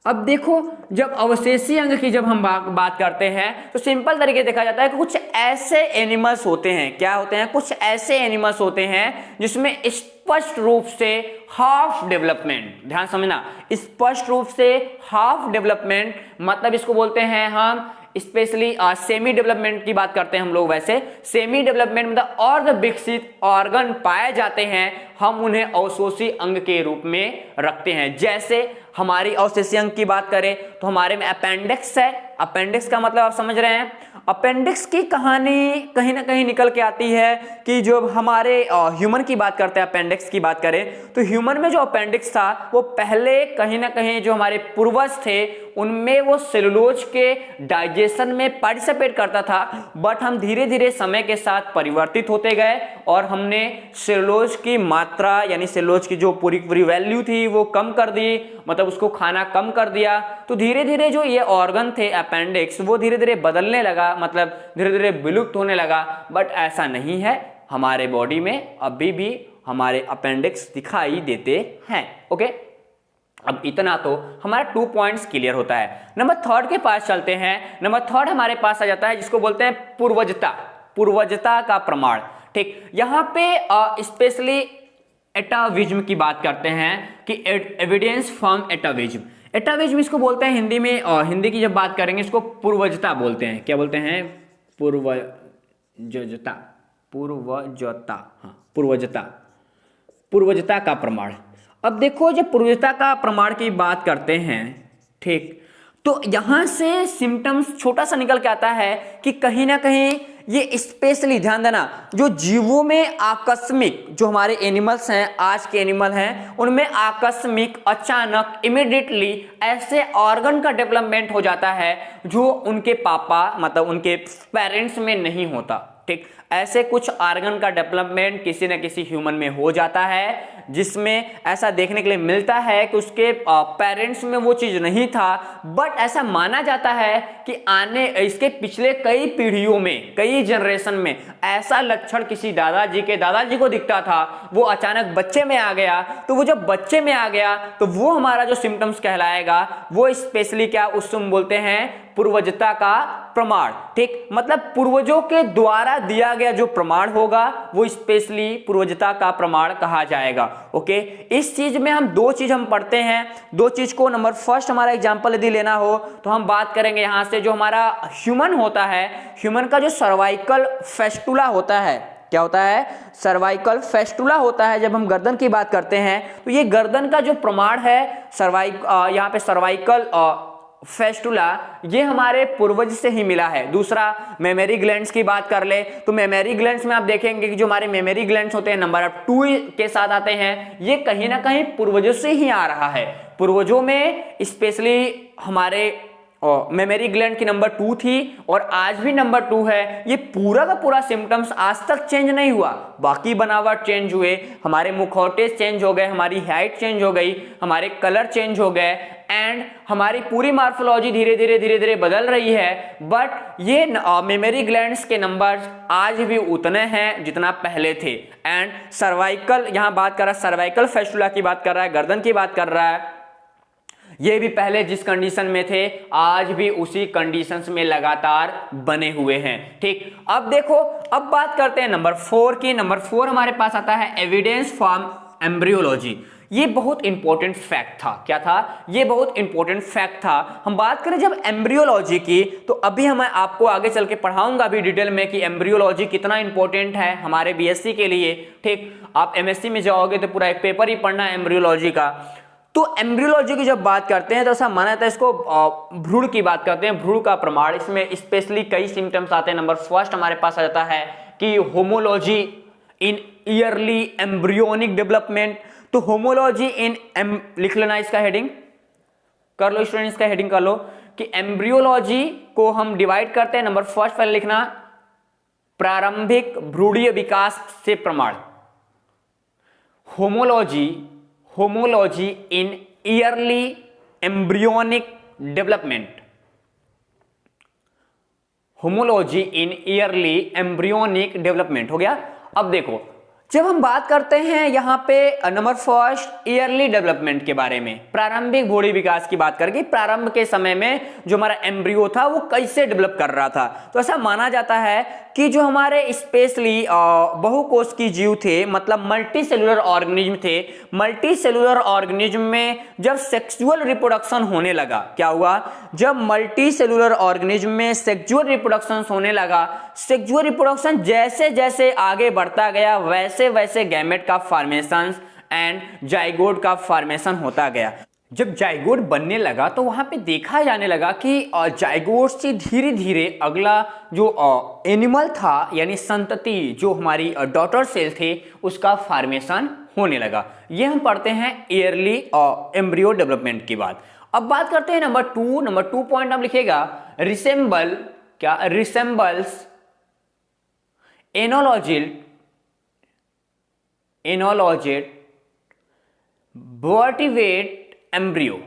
अब देखो जब अवशेषी अंग की जब हम बात करते हैं तो सिंपल तरीके देखा जाता है कि कुछ ऐसे एनिमल्स होते हैं, क्या होते हैं? कुछ ऐसे एनिमल्स होते हैं जिसमें स्पष्ट रूप से हाफ डेवलपमेंट, ध्यान समझना, स्पष्ट रूप से हाफ डेवलपमेंट, मतलब इसको बोलते हैं हम स्पेशली सेमी डेवलपमेंट की बात करते हैं हम लोग। वैसे सेमी डेवलपमेंट मतलब और विकसित ऑर्गन पाए जाते हैं, हम उन्हें अवशेषी अंग के रूप में रखते हैं। जैसे हमारी अवशेषी अंग की बात करें तो हमारे में अपेंडिक्स है। अपेंडिक्स का मतलब आप समझ रहे हैं? अपेंडिक्स की कहानी कहीं ना कहीं निकल के आती है कि जो हमारे ह्यूमन की बात करते हैं, अपेंडिक्स की बात करें तो ह्यूमन में जो अपेंडिक्स था वो पहले कहीं ना कहीं जो हमारे पूर्वज थे उनमें वो सेलुलोज के डाइजेशन में पार्टिसिपेट करता था, बट हम धीरे धीरे समय के साथ परिवर्तित होते गए और हमने सेलुलोज की मात्रा यानी सेलुलोज की जो पूरी वैल्यू थी वो कम कर दी, मतलब उसको खाना कम कर दिया। तो धीरे धीरे जो ये ऑर्गन थे अपेंडिक्स वो धीरे धीरे बदलने लगा, मतलब धीरे धीरे विलुप्त होने लगा। बट ऐसा नहीं है, हमारे बॉडी में अभी भी हमारे अपेंडिक्स दिखाई देते हैं। ओके, अब इतना तो हमारा 2 पॉइंट्स क्लियर होता है। नंबर 3 के पास चलते हैं। नंबर 3 हमारे पास आ जाता है जिसको बोलते हैं पूर्वजता का प्रमाण, ठीक। यहाँ पे स्पेशली एटाविज्म की बात करते हैं कि एविडेंस फ्रॉम एटाविज्म। एटाविज्म इसको बोलते हैं हिंदी में, हिंदी की जब बात करेंगे इसको पूर्वजता बोलते हैं। क्या बोलते हैं? पूर्वजता का प्रमाण। अब देखो जब पूर्वजता का प्रमाण की बात करते हैं, ठीक, तो यहां से सिम्टम्स छोटा सा निकल के आता है कि कहीं ना कहीं ये स्पेशली ध्यान देना, जो जीवों में आकस्मिक, जो हमारे एनिमल्स हैं, आज के एनिमल हैं, उनमें आकस्मिक अचानक इमीडिएटली ऐसे ऑर्गन का डेवलपमेंट हो जाता है जो उनके पापा मतलब उनके पेरेंट्स में नहीं होता, ठीक। ऐसे कुछ ऑर्गन का डेवलपमेंट किसी न किसी ह्यूमन में हो जाता है जिसमें ऐसा देखने के लिए मिलता है कि उसके पेरेंट्स में वो चीज नहीं था, बट ऐसा माना जाता है कि आने इसके पिछले कई पीढ़ियों में, कई जनरेशन में ऐसा लक्षण किसी दादाजी को दिखता था, वो अचानक बच्चे में आ गया। तो वो जब बच्चे में आ गया तो वो हमारा जो सिम्टम्स कहलाएगा वो स्पेशली क्या उसको बोलते हैं? पूर्वजता का प्रमाण, ठीक। मतलब पूर्वजों के द्वारा दिया गया जो प्रमाण होगा वो स्पेशली पूर्वजता का प्रमाण कहा जाएगा। ओके, इस चीज में हम 2 चीज हम पढ़ते हैं। 2 चीज को नंबर फर्स्ट हमारा एग्जांपल यदि लेना हो तो हम बात करेंगे यहां से जो हमारा ह्यूमन होता है, ह्यूमन का जो सर्वाइकल फेस्टुला होता है। क्या होता है? सर्वाइकल फेस्टुला होता है। जब हम गर्दन की बात करते हैं तो ये गर्दन का जो प्रमाण है यहाँ पे सर्वाइकल फेस्टुला, ये हमारे पूर्वज से ही मिला है। दूसरा मेमोरी ग्लैंड्स की बात कर ले तो मेमोरी ग्लैंड्स में आप देखेंगे कि जो हमारे मेमोरी ग्लैंड्स होते हैं नंबर 2 के साथ आते हैं, ये कहीं ना कहीं पूर्वजों से ही आ रहा है। पूर्वजों में स्पेशली हमारे मेमोरी ग्लैंड की नंबर 2 थी और आज भी नंबर 2 है। ये पूरा का पूरा सिम्टम्स आज तक चेंज नहीं हुआ, बाकी बनावट चेंज हुए, हमारे मुखौटे चेंज हो गए, हमारी हाइट चेंज हो गई, हमारे कलर चेंज हो गए एंड हमारी पूरी मॉर्फोलॉजी धीरे धीरे बदल रही है। बट ये मेमोरी ग्लैंड्स के नंबर्स आज भी उतने हैं जितना पहले थे। एंड सर्वाइकल, यहाँ बात कर रहा है सर्वाइकल फेस्टुला की बात कर रहा है, गर्दन की बात कर रहा है, ये भी पहले जिस कंडीशन में थे आज भी उसी कंडीशंस में लगातार बने हुए हैं। ठीक, अब देखो, अब बात करते हैं नंबर 4 की। नंबर 4 हमारे पास आता है एविडेंस फ्रॉम एम्ब्रियोलॉजी। ये बहुत इंपॉर्टेंट फैक्ट था। क्या था? ये बहुत इंपॉर्टेंट फैक्ट था। हम बात करें जब एम्ब्रियोलॉजी की तो अभी मैं आपको आगे चल के पढ़ाऊंगा भी डिटेल में कि एम्ब्रियोलॉजी कितना इंपॉर्टेंट है हमारे बीएससी के लिए। ठीक, आप एमएससी में जाओगे तो पूरा एक पेपर ही पढ़ना है एम्ब्रियोलॉजी का। तो एम्ब्रियोलॉजी की जब बात करते हैं तो ऐसा माना जाता है, इसको भ्रूण की बात करते हैं, भ्रूण का प्रमाण। इसमें स्पेशली कई सिम्टम्स आते हैं। नंबर 1 हमारे पास आ जाता है कि होमोलॉजी इन ईयरली एम्ब्रियोनिक डेवलपमेंट। तो होमोलॉजी इन लिख लेना, इसका हेडिंग कर लो स्टूडेंट, इसका हेडिंग कर लो कि एम्ब्रियोलॉजी को हम डिवाइड करते हैं। नंबर 1 पहले लिखना, प्रारंभिक भ्रूणीय विकास से प्रमाण। होमोलॉजी इन ईयरली एम्ब्रियोनिक डेवलपमेंट। होमोलॉजी इन ईयरली एम्ब्रियोनिक डेवलपमेंट हो गया। अब देखो, जब हम बात करते हैं यहां पे नंबर 1 ईयरली डेवलपमेंट के बारे में, प्रारंभिक भ्रूणीय विकास की बात करके प्रारंभ के समय में जो हमारा एम्ब्रियो था वो कैसे डेवलप कर रहा था, तो ऐसा माना जाता है कि जो हमारे स्पेशली बहुकोश की जीव थे, मतलब मल्टी सेलुलर ऑर्गेनिज्म थे, मल्टी सेलुलर ऑर्गेनिज्म में जब सेक्सुअल रिप्रोडक्शन होने लगा, क्या हुआ? जब मल्टी सेलुलर ऑर्गेनिज्म में सेक्सुअल रिप्रोडक्शन होने लगा, सेक्सुअल रिप्रोडक्शन जैसे जैसे आगे बढ़ता गया वैसे वैसे गैमेट का फॉर्मेशन एंड जाइगोट का फॉर्मेशन होता गया। जब जाइगोट बनने लगा तो वहां पे देखा जाने लगा कि जाइगोट से धीरे धीरे अगला जो एनिमल था यानी संतति, जो हमारी डॉटर सेल थे, उसका फॉर्मेशन होने लगा। ये हम पढ़ते हैं ईयरली एम्ब्रियो डेवलपमेंट की बात। अब बात करते हैं नंबर 2। नंबर 2 पॉइंट हम लिखेगा रिसेंबल, क्या? रिसेंबल्स एनोलॉजिड वर्टिवेट एम्ब्रियो।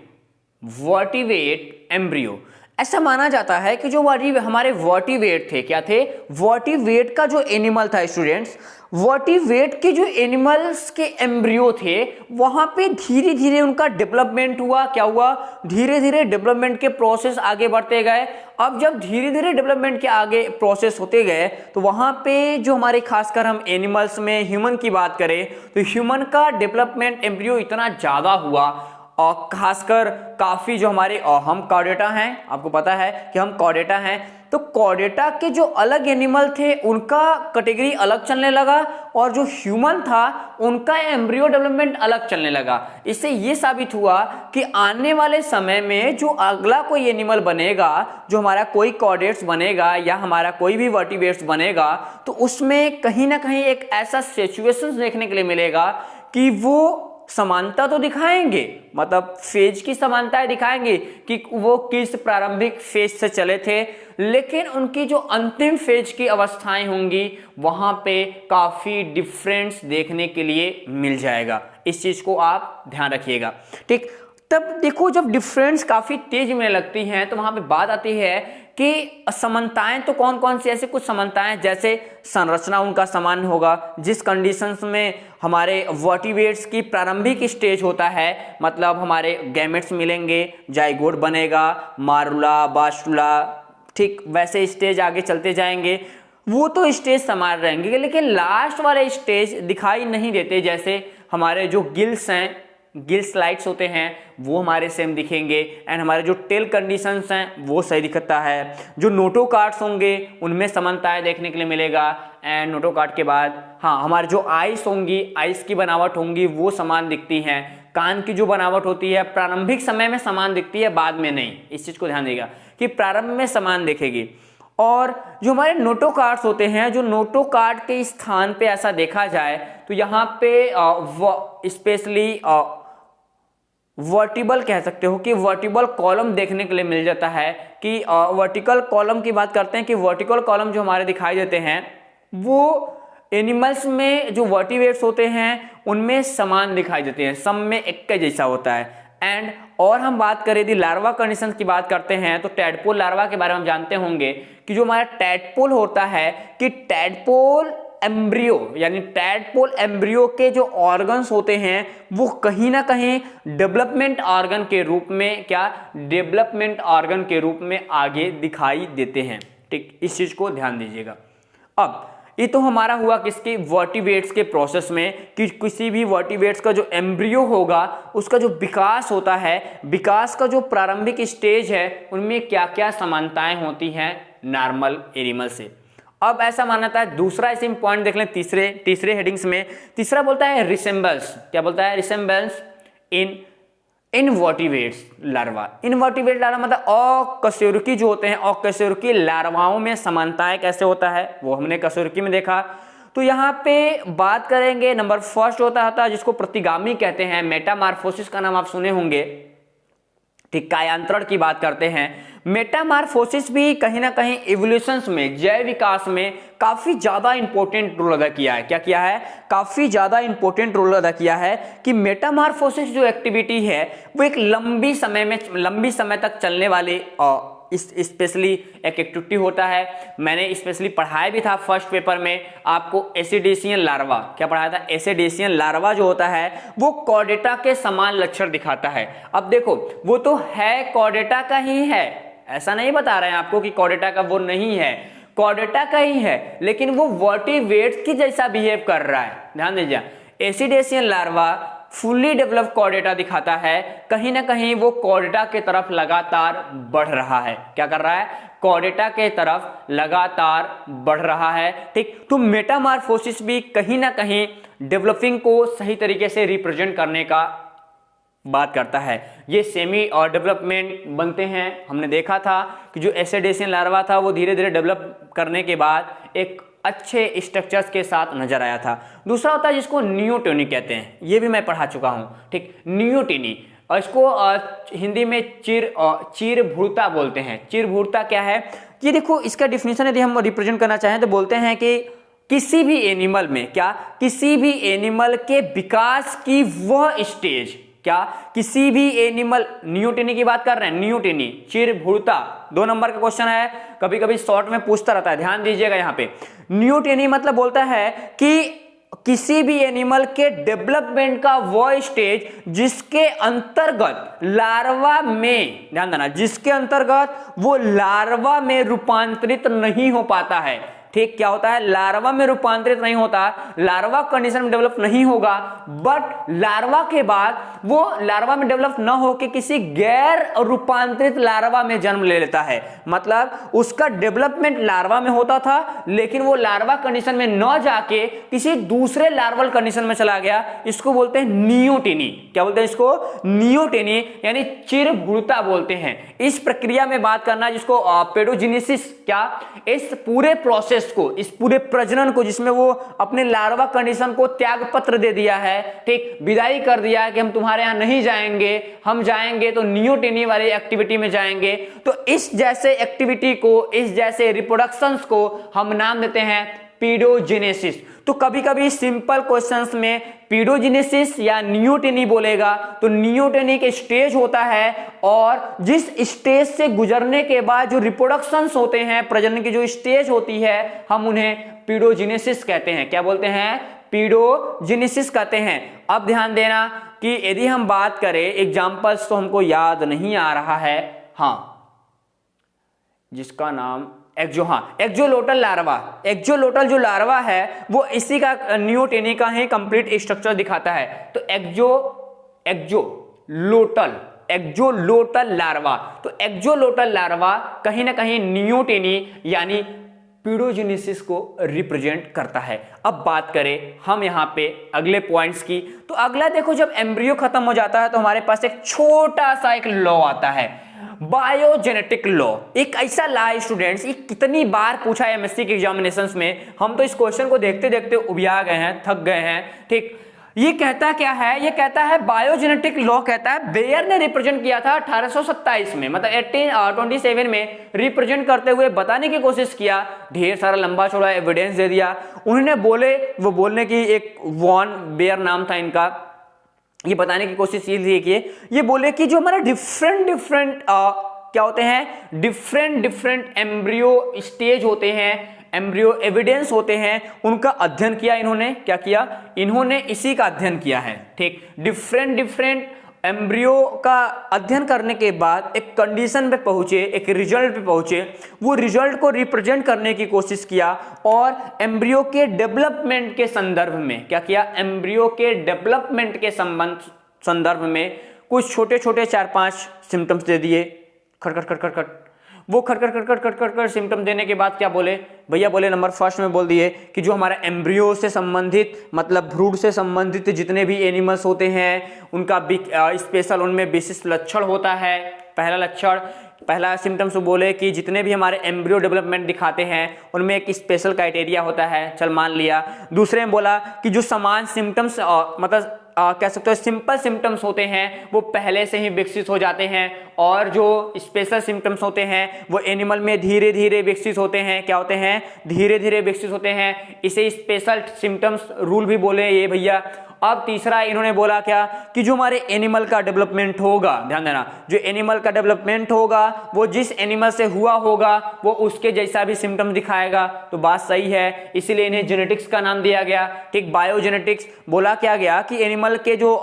ऐसा माना जाता है कि जो हमारे वर्टिवेट थे, क्या थे? वर्टिवेट का जो एनिमल था स्टूडेंट्स, वर्टिवेट के जो एनिमल्स के एम्ब्रियो थे वहां पे धीरे धीरे उनका डेवलपमेंट हुआ। क्या हुआ? धीरे धीरे डेवलपमेंट के प्रोसेस आगे बढ़ते गए। अब जब धीरे धीरे डेवलपमेंट के आगे प्रोसेस होते गए तो वहां पे जो हमारे खासकर हम एनिमल्स में ह्यूमन की बात करें तो ह्यूमन का डेवलपमेंट एम्ब्रियो इतना ज्यादा हुआ और खासकर काफी जो हमारे हम कॉर्डेटा हैं, आपको पता है कि हम कॉर्डेटा हैं, तो कॉर्डेटा के जो अलग एनिमल थे उनका कैटेगरी अलग चलने लगा और जो ह्यूमन था उनका एम्ब्रियो डेवलपमेंट अलग चलने लगा। इससे ये साबित हुआ कि आने वाले समय में जो अगला कोई एनिमल बनेगा, जो हमारा कोई कॉर्डेट्स बनेगा या हमारा कोई भी वर्टिब्रेट्स बनेगा, तो उसमें कहीं ना कहीं एक ऐसा सिचुएशन देखने के लिए मिलेगा कि वो समानता तो दिखाएंगे, मतलब फेज की समानताएं दिखाएंगे कि वो किस प्रारंभिक फेज से चले थे, लेकिन उनकी जो अंतिम फेज की अवस्थाएं होंगी वहां पे काफी डिफरेंस देखने के लिए मिल जाएगा। इस चीज को आप ध्यान रखिएगा। ठीक, तब देखो जब डिफरेंस काफी तेज में लगती हैं तो वहां पे बात आती है कि समानताएं तो कौन कौन सी, ऐसे कुछ समानताएं जैसे संरचना उनका समान होगा, जिस कंडीशंस में हमारे वर्टिब्रेट्स की प्रारंभिक स्टेज होता है, मतलब हमारे गैमेट्स मिलेंगे, जाइगोट बनेगा, मारुला, बास्टुला, ठीक वैसे स्टेज आगे चलते जाएंगे, वो तो स्टेज समान रहेंगे, लेकिन लास्ट वाले स्टेज दिखाई नहीं देते। जैसे हमारे जो गिल्स हैं, गिल स्लाइड्स होते हैं, वो हमारे सेम दिखेंगे एंड हमारे जो टेल कंडीशंस हैं वो सही दिखता है। जो नोटोकार्ड्स होंगे उनमें समानताएं देखने के लिए मिलेगा एंड नोटोकार्ड के बाद हाँ हमारे जो आइस होंगी, आइस की बनावट होंगी वो समान दिखती हैं। कान की जो बनावट होती है प्रारंभिक समय में समान दिखती है, बाद में नहीं। इस चीज को ध्यान देगा कि प्रारंभ में समान दिखेगी। और जो हमारे नोटोकार्ड्स होते हैं, जो नोटोकार्ड के स्थान पे ऐसा देखा जाए तो यहाँ पे स्पेशली वर्टिबल कह सकते हो कि वर्टिबल कॉलम देखने के लिए मिल जाता है। कि वर्टिकल कॉलम की बात करते हैं कि वर्टिकल कॉलम जो हमारे दिखाई देते हैं वो एनिमल्स में जो वर्टिब्रेट्स होते हैं उनमें समान दिखाई देते हैं, सब में एक के जैसा होता है। एंड और हम बात करें यदि लार्वा कंडीशन की बात करते हैं तो टैडपोल लार्वा के बारे में हम जानते होंगे कि जो हमारा टैडपोल होता है कि टैडपोल एम्ब्रियो यानी टैडपोल एम्ब्रियो के जो ऑर्गन्स होते हैं वो कहीं ना कहीं डेवलपमेंट ऑर्गन के रूप में डेवलपमेंट ऑर्गन के रूप में आगे दिखाई देते हैं। ठीक, इस चीज को ध्यान दीजिएगा। अब ये तो हमारा हुआ किसके वर्टिब्रेट्स के प्रोसेस में कि किसी भी वर्टिब्रेट्स का जो एम्ब्रियो होगा उसका जो विकास होता है, विकास का जो प्रारंभिक स्टेज है उनमें क्या क्या समानताएं होती हैं नॉर्मल एनिमल से। अब ऐसा मानता है दूसरा इसी पॉइंट देख लें तीसरे हेडिंग्स में। तीसरा बोलता है रिसेम्बल्स। क्या बोलता है? रिसेम्बल्स इन इनवर्टिब्रेट्स लार्वा। इनवर्टिब्रेट लार्वा मतलब अकशेरुकी जो होते हैं, अकशेरुकी लार्वाओं में समानताएं कैसे होता है वो हमने कशेरुकी में देखा। तो यहाँ पे बात करेंगे नंबर फर्स्ट होता है जिसको प्रतिगामी कहते हैं, मेटामार्फोसिस का नाम आप सुने होंगे। ठीक, कायांतरण की बात करते हैं। मेटामार्फोसिस भी कहीं ना कहीं इवोल्यूशंस में, जैव विकास में काफी ज्यादा इंपॉर्टेंट रोल अदा किया है। क्या किया है? काफी ज्यादा इंपॉर्टेंट रोल अदा किया है कि मेटामार्फोसिस जो एक्टिविटी है वो एक लंबी समय तक चलने वाले स्पेशली एक एक्टिविटी होता है। मैंने स्पेशली पढ़ाया भी था फर्स्ट पेपर में आपको एसिडेशियन लार्वा। क्या पढ़ाया था? एसिडेशियन लार्वा जो होता है वो कॉर्डेटा के समान लक्षण दिखाता है। अब देखो वो तो है कॉर्डेटा का ही है, ऐसा नहीं बता रहे हैं आपको कि कॉर्डेटा का वो नहीं है, कॉर्डेटा का ही है, लेकिन वो वर्टिब्रेट्स की जैसा बिहेव कर रहा है। ध्यान दीजिए, एसिडेशियन लार्वा फुल्ली डेवलप कॉर्डेटा दिखाता है, कहीं ना कहीं वो कॉर्डेटा के तरफ लगातार बढ़ रहा है। क्या कर रहा है? कॉर्डेटा के तरफ लगातार बढ़ रहा है। ठीक, तो मेटामार्फोसिस भी कहीं ना कहीं डेवलपिंग को सही तरीके से रिप्रेजेंट करने का बात करता है। ये सेमी और डेवलपमेंट बनते हैं। हमने देखा था कि जो एसिडेशियन लार्वा था वो धीरे धीरे डेवलप करने के बाद एक अच्छे स्ट्रक्चर्स के साथ नजर आया था। दूसरा होता है जिसको नियोटेनी कहते हैं, ये भी मैं पढ़ा चुका हूँ। ठीक, नियोटेनी, और इसको हिंदी में चीरभूरता बोलते हैं। चीरभूरता क्या है? ये देखो इसका डिफिनेशन यदि हम रिप्रेजेंट करना चाहें तो बोलते हैं कि किसी भी एनिमल में, क्या किसी भी एनिमल के विकास की वह स्टेज, क्या किसी भी एनिमल, नियोटेनी की बात कर रहे हैं, नियोटेनी चिरभूरता 2 नंबर का क्वेश्चन है, कभी कभी शॉर्ट में पूछता रहता है, ध्यान दीजिएगा। यहाँ पे नियोटेनी मतलब बोलता है कि किसी भी एनिमल के डेवलपमेंट का वो स्टेज जिसके अंतर्गत लार्वा में, ध्यान देना, जिसके अंतर्गत वो लार्वा में रूपांतरित नहीं हो पाता है। ठीक, क्या होता है? लार्वा में रूपांतरित नहीं होता, लार्वा कंडीशन में डेवलप नहीं होगा, बट लार्वा के बाद वो लार्वा में डेवलप न होकर किसी गैर रूपांतरित लार्वा में जन्म ले लेता है। मतलब उसका डेवलपमेंट लार्वा में होता था लेकिन वो लार्वा कंडीशन में न जाके किसी दूसरे लार्वल कंडीशन में चला गया। इसको बोलते हैं नियोटेनी। क्या बोलते हैं इसको? नियोटेनी, यानी चिरभूरता बोलते हैं। इस प्रक्रिया में बात करना जिसको पेडोजेनेसिस, क्या इस पूरे प्रोसेस को, इस पूरे प्रजनन को, जिसमें वो अपने लार्वा कंडीशन को त्याग पत्र दे दिया है, ठीक, विदाई कर दिया है कि हम तुम्हारे यहां नहीं जाएंगे, हम जाएंगे तो नियोटेनी वाली एक्टिविटी में जाएंगे। तो इस जैसे एक्टिविटी को, इस जैसे रिप्रोडक्शंस को हम नाम देते हैं पीडोजेनेसिस। तो कभी कभी सिंपल क्वेश्चंस में पीडोजेनेसिस या नियोटेनी बोलेगा तो नियोटेनी के स्टेज होता है, और जिस स्टेज से गुजरने के बाद जो रिप्रोडक्शंस होते हैं, प्रजनन की जो स्टेज होती है, हम उन्हें पीडोजेनेसिस कहते हैं। क्या बोलते हैं? पीडोजेनेसिस कहते हैं। अब ध्यान देना कि यदि हम बात करें एग्जांपल्स, तो हमको याद नहीं आ रहा है, हाँ, जिसका नाम एक्जोलोटल लार्वा। एक्जोलोटल जो लार्वा है वो इसी का, नियोटेनी का ही कंप्लीट स्ट्रक्चर दिखाता है। तो एक्जोलोटल लार्वा, तो एक्जोलोटल लार्वा कहीं ना कहीं नियोटेनी यानी स्पीडोजेनेसिस को रिप्रेजेंट करता है। अब बात करें हम यहाँ पे अगले पॉइंट्स की, तो अगला देखो, जब एम्ब्रियो खत्म हो जाता है तो हमारे पास एक छोटा सा एक लॉ आता है, बायोजेनेटिक लॉ। एक ऐसा लॉ है स्टूडेंट्स, ये कितनी बार पूछा है एमएससी के एग्जामिनेशंस में, हम तो इस क्वेश्चन को देखते देखते उबिया गए हैं, थक गए हैं। ठीक, ये कहता क्या है, ये कहता है बायोजेनेटिक लॉ कहता है, बेयर ने रिप्रेजेंट किया था 1827 में, मतलब 1827 में रिप्रेजेंट करते हुए बताने की कोशिश किया, ढेर सारा लंबा चौड़ा एविडेंस दे दिया। उन्होंने बोलने की एक वॉन बेयर नाम था इनका, ये बताने की कोशिश ये की, ये बोले कि जो हमारा डिफरेंट क्या होते हैं, डिफरेंट एम्ब्रियो स्टेज होते हैं, एम्ब्रियो एविडेंस होते हैं, उनका अध्ययन किया इन्होंने। क्या किया इन्होंने? इसी का अध्ययन किया है। ठीक, डिफरेंट एम्ब्रियो का अध्ययन करने के बाद एक कंडीशन पे पहुंचे, एक रिजल्ट पे पहुंचे, वो रिजल्ट को रिप्रेजेंट करने की कोशिश किया और एम्ब्रियो के डेवलपमेंट के संदर्भ में क्या किया, एम्ब्रियो के डेवलपमेंट के संदर्भ में कुछ छोटे छोटे 4-5 सिम्टम्स दे दिए, खटखट वो खटखट सिम्टम देने के बाद क्या बोले भैया, बोले नंबर फर्स्ट में बोल दिए कि जो हमारा एम्ब्रियो से संबंधित, मतलब भ्रूण से संबंधित जितने भी एनिमल्स होते हैं उनका स्पेशल उनमें विशिष्ट लक्षण होता है। पहला सिम्टम्स बोले कि जितने भी हमारे एम्ब्रियो डेवलपमेंट दिखाते हैं उनमें एक स्पेशल क्राइटेरिया होता है, चल मान लिया। दूसरे में बोला कि जो समान सिम्टम्स मतलब कह सकते हो सिंपल सिम्टम्स होते हैं वो पहले से ही विकसित हो जाते हैं, और जो स्पेशल सिम्टम्स होते हैं वो एनिमल में धीरे धीरे विकसित होते हैं। क्या होते हैं? धीरे धीरे विकसित होते हैं। इसे स्पेशल सिम्टम्स रूल भी बोले ये भैया। अब तीसरा इन्होंने बोला क्या कि जो हमारे एनिमल का डेवलपमेंट होगा, ध्यान देना, जो एनिमल का डेवलपमेंट होगा वो जिस एनिमल से हुआ होगा वो उसके जैसा भी सिम्टम दिखाएगा। तो बात सही है, इसीलिए इन्हें जेनेटिक्स का नाम दिया गया। ठीक, बायोजेनेटिक्स। बोला क्या गया कि एनिमल के जो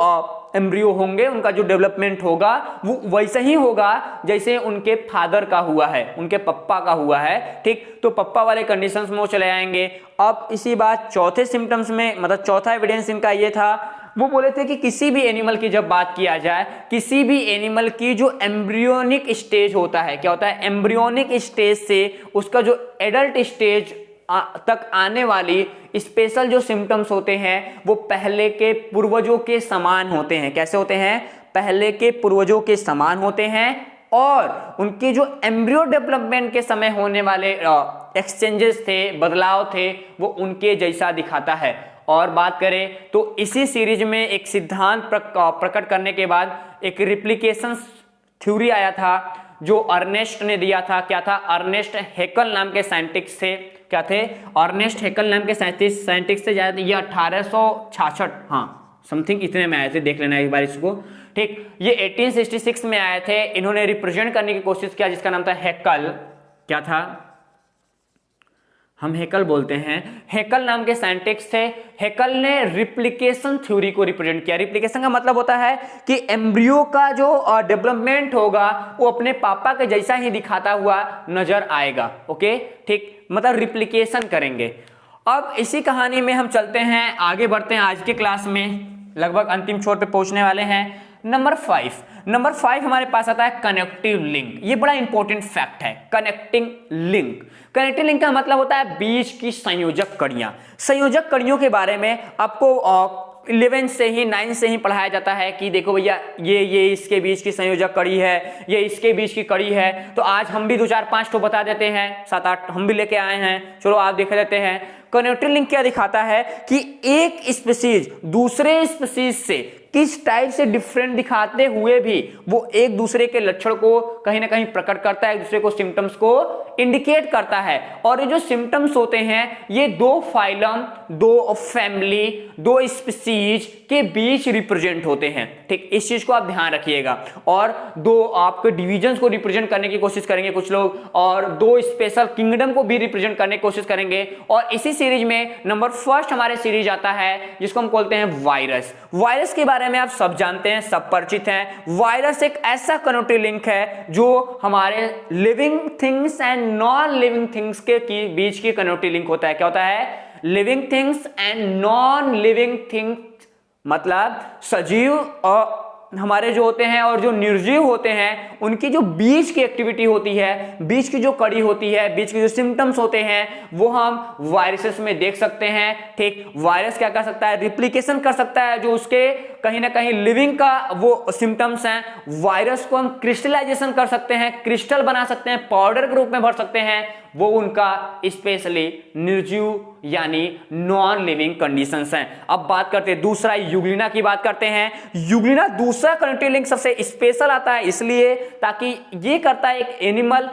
एम्ब्रियो होंगे उनका जो डेवलपमेंट होगा वो वैसे ही होगा जैसे उनके फादर का हुआ है, उनके पप्पा का हुआ है। ठीक, तो पप्पा वाले कंडीशंस में वो चले आएंगे। अब इसी बात चौथे सिम्टम्स में, मतलब चौथा एविडेंस इनका ये था, वो बोले थे कि किसी भी एनिमल की जब बात किया जाए, किसी भी एनिमल की जो एम्ब्रियोनिक स्टेज होता है, क्या होता है, एम्ब्रियोनिक स्टेज से उसका जो एडल्ट स्टेज तक आने वाली स्पेशल जो सिम्टम्स होते हैं वो पहले के पूर्वजों के समान होते हैं। कैसे होते हैं? पहले के पूर्वजों के समान होते हैं, और उनके जो एम्ब्रियो डेवलपमेंट के समय होने वाले एक्सचेंजेस थे, बदलाव थे, वो उनके जैसा दिखाता है। और बात करें तो इसी सीरीज में एक सिद्धांत प्रकट करने के बाद एक रिप्लिकेशन थ्योरी आया था जो अर्नेस्ट ने दिया था। क्या था? अर्नेस्ट हैकल नाम के साइंटिस्ट थे। क्या थे? अर्नेस्ट हैकल नाम के साइंटिस्ट थे। ये 1866 हाँ समथिंग इतने में आए थे, देख लेना एक बार इसको। ठीक, ये 1866 में आए थे। इन्होंने रिप्रेजेंट करने की कोशिश किया जिसका नाम था हैकल। क्या था? हम हैकल बोलते हैं। हैकल नाम के साइंटिस्ट थे। हैकल ने रिप्लिकेशन थ्योरी को रिप्रेजेंट किया। रिप्लिकेशन का मतलब होता है कि एम्ब्रियो का जो डेवलपमेंट होगा वो अपने पापा के जैसा ही दिखाता हुआ नजर आएगा। ओके, ठीक, मतलब रिप्लिकेशन करेंगे। अब इसी कहानी में हम चलते हैं, आगे बढ़ते हैं आज के क्लास में, लगभग अंतिम छोर पे पहुंचने वाले हैं। नंबर 5 हमारे पास आता है कनेक्टिव लिंक। ये बड़ा इंपॉर्टेंट फैक्ट है, कनेक्टिंग लिंक। कनेक्टिव लिंक का मतलब होता है बीच की संयोजक कड़ियां। संयोजक कड़ियों के बारे में आपको 11 से ही 9 से ही पढ़ाया जाता है कि देखो भैया ये इसके बीच की संयोजक कड़ी है, ये इसके बीच की कड़ी है। तो आज हम भी 2-4-5 तो बता देते हैं, 7-8 हम भी लेके आए हैं, चलो आप देख लेते हैं। कनेक्टिव लिंक क्या दिखाता है कि एक स्पीसीज दूसरे स्पीसीज से किस टाइप से डिफरेंट दिखाते हुए भी वो एक दूसरे के लक्षण को कहीं ना कहीं प्रकट करता है, एक दूसरे को सिम्टम्स को इंडिकेट करता है। और ये जो सिम्टम्स होते हैं ये 2 फाइलम, 2 फैमिली, 2 स्पीसीज के बीच रिप्रेजेंट होते हैं। ठीक, इस चीज को आप ध्यान रखिएगा। और 2 आपके डिविजन्स को रिप्रेजेंट करने की कोशिश करेंगे कुछ लोग, और 2 स्पेशल किंगडम को भी रिप्रेजेंट करने की कोशिश करेंगे। और इसी सीरीज में नंबर 1 हमारे सीरीज आता है जिसको हम बोलते हैं वायरस। वायरस के बारे में आप सब जानते हैं, सब परिचित हैं। वायरस एक ऐसा कनेक्टिव लिंक है जो हमारे living things and non living things के बीच की कनेक्टिव लिंक होता है। क्या होता है? Living things and non living things, मतलब सजीव और हमारे जो होते हैं और जो निर्जीव होते हैं उनकी जो बीच की एक्टिविटी होती है, बीच की जो कड़ी होती है, बीच के जो सिम्टम्स होते हैं वो हम वायरसेस में देख सकते हैं। ठीक, वायरस क्या कर सकता है, रिप्लिकेशन कर सकता है, जो उसके कहीं ना कहीं लिविंग का वो सिम्टम्स हैं। वायरस को हम क्रिस्टलाइजेशन कर सकते हैं, क्रिस्टल बना सकते हैं, पाउडर के रूप में भर सकते हैं, वो उनका स्पेशली निर्जीव यानी नॉन लिविंग कंडीशंस हैं। अब बात करते हैं दूसरा यूग्लिना की बात करते हैं। यूग्लिना दूसरा कनेक्टिव लिंक सबसे स्पेशल आता है इसलिए ताकि ये करता है एक एनिमल,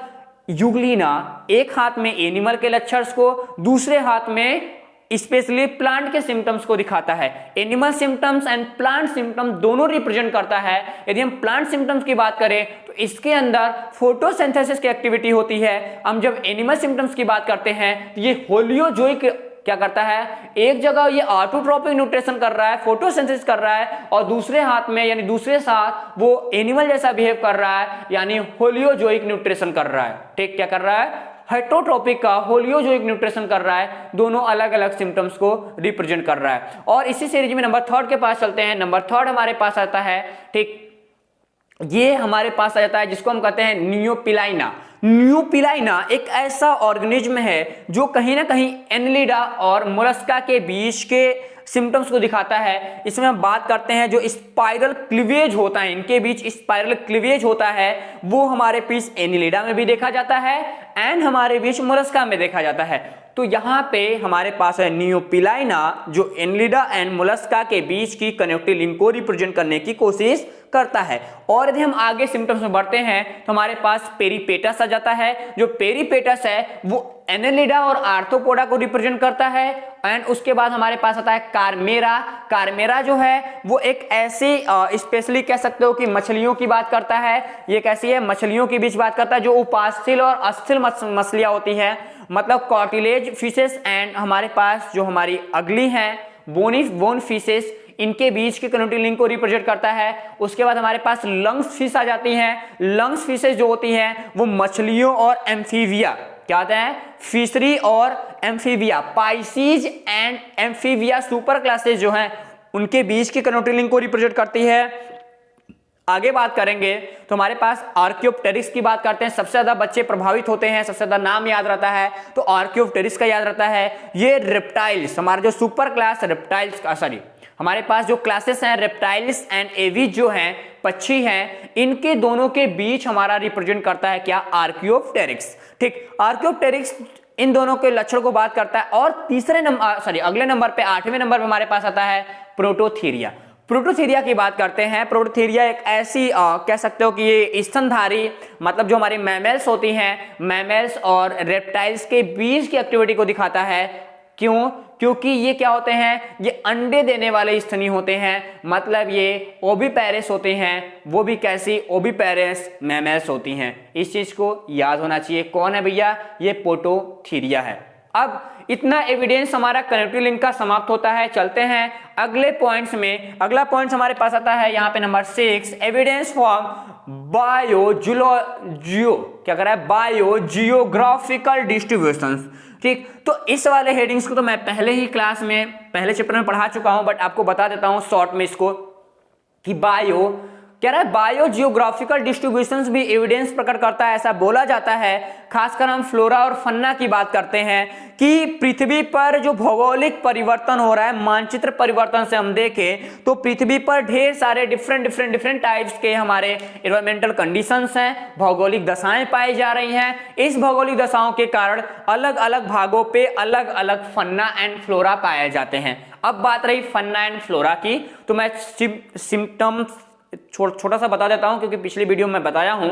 यूग्लिना एक हाथ में एनिमल के लक्षण को, दूसरे हाथ में स्पेशली प्लांट के सिम्टम्स को दिखाता है। Animal symptoms and plant symptoms दोनों रिप्रेजेंट करता है। यदि हम प्लांट सिम्टम्स की बात करें तो इसके अंदर फोटोसिंथेसिस की एक्टिविटी होती है। हम जब एनिमल सिम्टम्स की बात करते हैं तो ये होलियोजोइक क्या करता है, एक जगह ये ऑटोट्रोपिक न्यूट्रिशन कर रहा है, फोटोसिंथेसिस कर रहा है, और दूसरे हाथ में यानी दूसरे साथ वो एनिमल जैसा बिहेव कर रहा है यानी होलियोजोइक न्यूट्रिशन कर रहा है। ठीक, क्या कर रहा है, हेटरोट्रोपिक का होलियोजोइक न्यूट्रिशन कर रहा है। दोनों अलग अलग सिम्टम्स को रिप्रेजेंट कर रहा है। और इसी सीरीज में नंबर 3 के पास चलते हैं। नंबर 3 हमारे पास आता है, ठीक, ये हमारे पास आ जाता है जिसको हम कहते हैं नियोपिलाइना। नियोपिलाइना एक ऐसा ऑर्गेनिज्म है जो कहीं ना कहीं एनलिडा और मोलस्का के बीच के सिम्टम्स को दिखाता है। इसमें हम बात करते हैं जो स्पाइरल क्लीवेज होता है, इनके बीच स्पाइरल क्लीवेज होता है, वो हमारे बीच एनिलिडा में भी देखा जाता है एंड हमारे बीच मोलस्का में देखा जाता है। तो यहाँ पे हमारे पास है नियोपिलाइना जो एनिलिडा एंड मोलस्का के बीच की कनेक्टिव लिंक को रिप्रेजेंट करने की कोशिश करता है। और यदि हम आगे सिम्टम्स में बढ़ते हैं तो हमारे पास पेरीपेटस आ जाता है। जो पेरीपेटस है वो एनेलिडा और आर्थ्रोपोडा को रिप्रेजेंट करता है। एंड उसके बाद हमारे पास आता है कार्मेरा। कार्मेरा जो है वो एक ऐसी स्पेशली कह सकते हो कि मछलियों की बात करता है। ये कैसी है, मछलियों के बीच बात करता है जो उपास्थल और अस्थिल मछलियां होती हैं, मतलब कार्टिलेज फिशेस एंड हमारे पास जो हमारी अगली हैं बोन फिशेस, इनके बीच के कनेक्टिव लिंक को रिप्रेजेंट करता है। उसके बाद हमारे पास लंग्स फिश आ जाती हैं। लंग्स फिशेस जो होती हैं वो मछलियों और एम्फीबिया, क्या होता है, फिशरी और amphibia, Pisces and amphibia super classes जो हैं उनके बीच के कनेक्टिव लिंक को रिप्रेजेंट करती है। आगे बात करेंगे तो हमारे पास आर्कियोप्टेरिक्स की बात करते हैं। सबसे ज्यादा बच्चे प्रभावित होते हैं, सबसे ज्यादा नाम याद रहता है तो आर्कियोप्टेरिक्स का याद रहता है। ये रेप्टाइल्स, हमारे जो सुपर क्लास रेप्टाइल्स का हमारे पास जो क्लासेस हैं रेप्टाइल्स एंड एविज जो हैं, पक्षी हैं, इनके दोनों के बीच हमारा रिप्रेजेंट करता है क्या, आर्कियोप्टेरिक्स। ठीक, आर्कियोप्टेरिक्स इन दोनों के लक्षण को बात करता है। और अगले नंबर पे 8वें नंबर पे हमारे पास आता है प्रोटोथीरिया। प्रोटोथीरिया की बात करते हैं। प्रोटोथीरिया एक ऐसी कह सकते हो कि ये स्तनधारी, मतलब जो हमारी मैमल्स होती हैं, मैमल्स और रेप्टाइल्स के बीच की एक्टिविटी को दिखाता है। क्यों, क्योंकि ये क्या होते हैं, ये अंडे देने वाले स्तनी होते हैं, मतलब ये ओविपेरस होते हैं। वो भी कैसी, ओविपेरस मैमल्स होती हैं। इस चीज को याद होना चाहिए। कौन है भैया, ये प्रोटोथीरिया है। अब इतना एविडेंस हमारा कनेक्टिव लिंक का समाप्त होता है। चलते हैं अगले पॉइंट्स में। अगला पॉइंट्स हमारे पास आता है यहाँ पे नंबर 6, एविडेंस फॉर बायोजियो, क्या कर रहा है, बायोजियोग्राफिकल डिस्ट्रीब्यूशंस। ठीक, तो इस वाले हेडिंग्स को तो मैं पहले ही क्लास में पहले चैप्टर में पढ़ा चुका हूं, बट आपको बता देता हूं शॉर्ट में इसको कि बायो क्या रहा है, बायो जियोग्राफिकल डिस्ट्रीब्यूशंस भी एविडेंस प्रकट करता है, ऐसा बोला जाता है। खासकर हम फ्लोरा और फन्ना की बात करते हैं कि पृथ्वी पर जो भौगोलिक परिवर्तन हो रहा है, मानचित्र परिवर्तन से हम देखें तो पृथ्वी पर ढेर सारे डिफरेंट टाइप्स के हमारे एनवायरमेंटल कंडीशंस हैं, भौगोलिक दशाएं पाई जा रही हैं। इस भौगोलिक दशाओं के कारण अलग अलग भागों पे अलग अलग फन्ना एंड फ्लोरा पाए जाते हैं। अब बात रही फन्ना एंड फ्लोरा की, तो मैं सिम्टम्स छोटा सा बता देता हूं क्योंकि पिछली वीडियो में बताया हूं।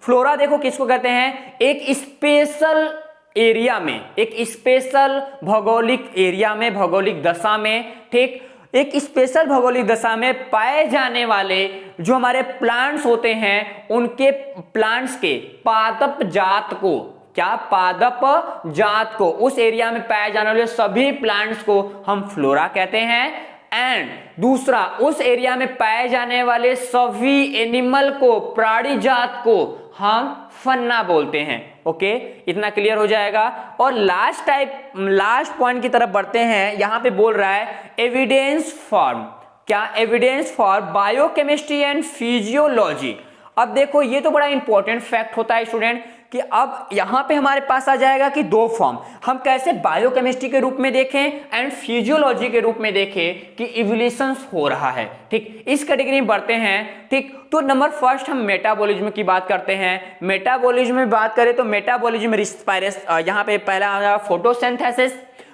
फ्लोरा देखो किसको कहते हैं, एक स्पेशल एरिया में, एक स्पेशल भौगोलिक एरिया में, भौगोलिक दशा में, ठीक, एक स्पेशल भौगोलिक दशा में पाए जाने वाले जो हमारे प्लांट्स होते हैं, उनके प्लांट्स के पादप जात को, क्या, पादप जात को, उस एरिया में पाए जाने वाले सभी प्लांट्स को हम फ्लोरा कहते हैं। एंड दूसरा, उस एरिया में पाए जाने वाले सभी एनिमल को, प्राणी जात को हम फन्ना बोलते हैं। ओके, इतना क्लियर हो जाएगा। और लास्ट पॉइंट की तरफ बढ़ते हैं। यहां पे बोल रहा है एविडेंस फॉर्म क्या evidence for biochemistry and physiology. अब देखो ये तो बड़ा इंपॉर्टेंट फैक्ट होता है स्टूडेंट कि अब यहां पे हमारे पास आ जाएगा कि दो फॉर्म, हम कैसे बायोकेमिस्ट्री के रूप में देखें एंड फिजियोलॉजी के रूप में देखें कि इवोल्यूशन हो रहा है। ठीक, इस कैटेगरी में बढ़ते हैं। ठीक, तो नंबर फर्स्ट हम मेटाबॉलिज्म की बात करते हैं। मेटाबॉलिज्म में बात करें तो मेटाबॉलिज्म यहाँ पे पहला आ जाएगा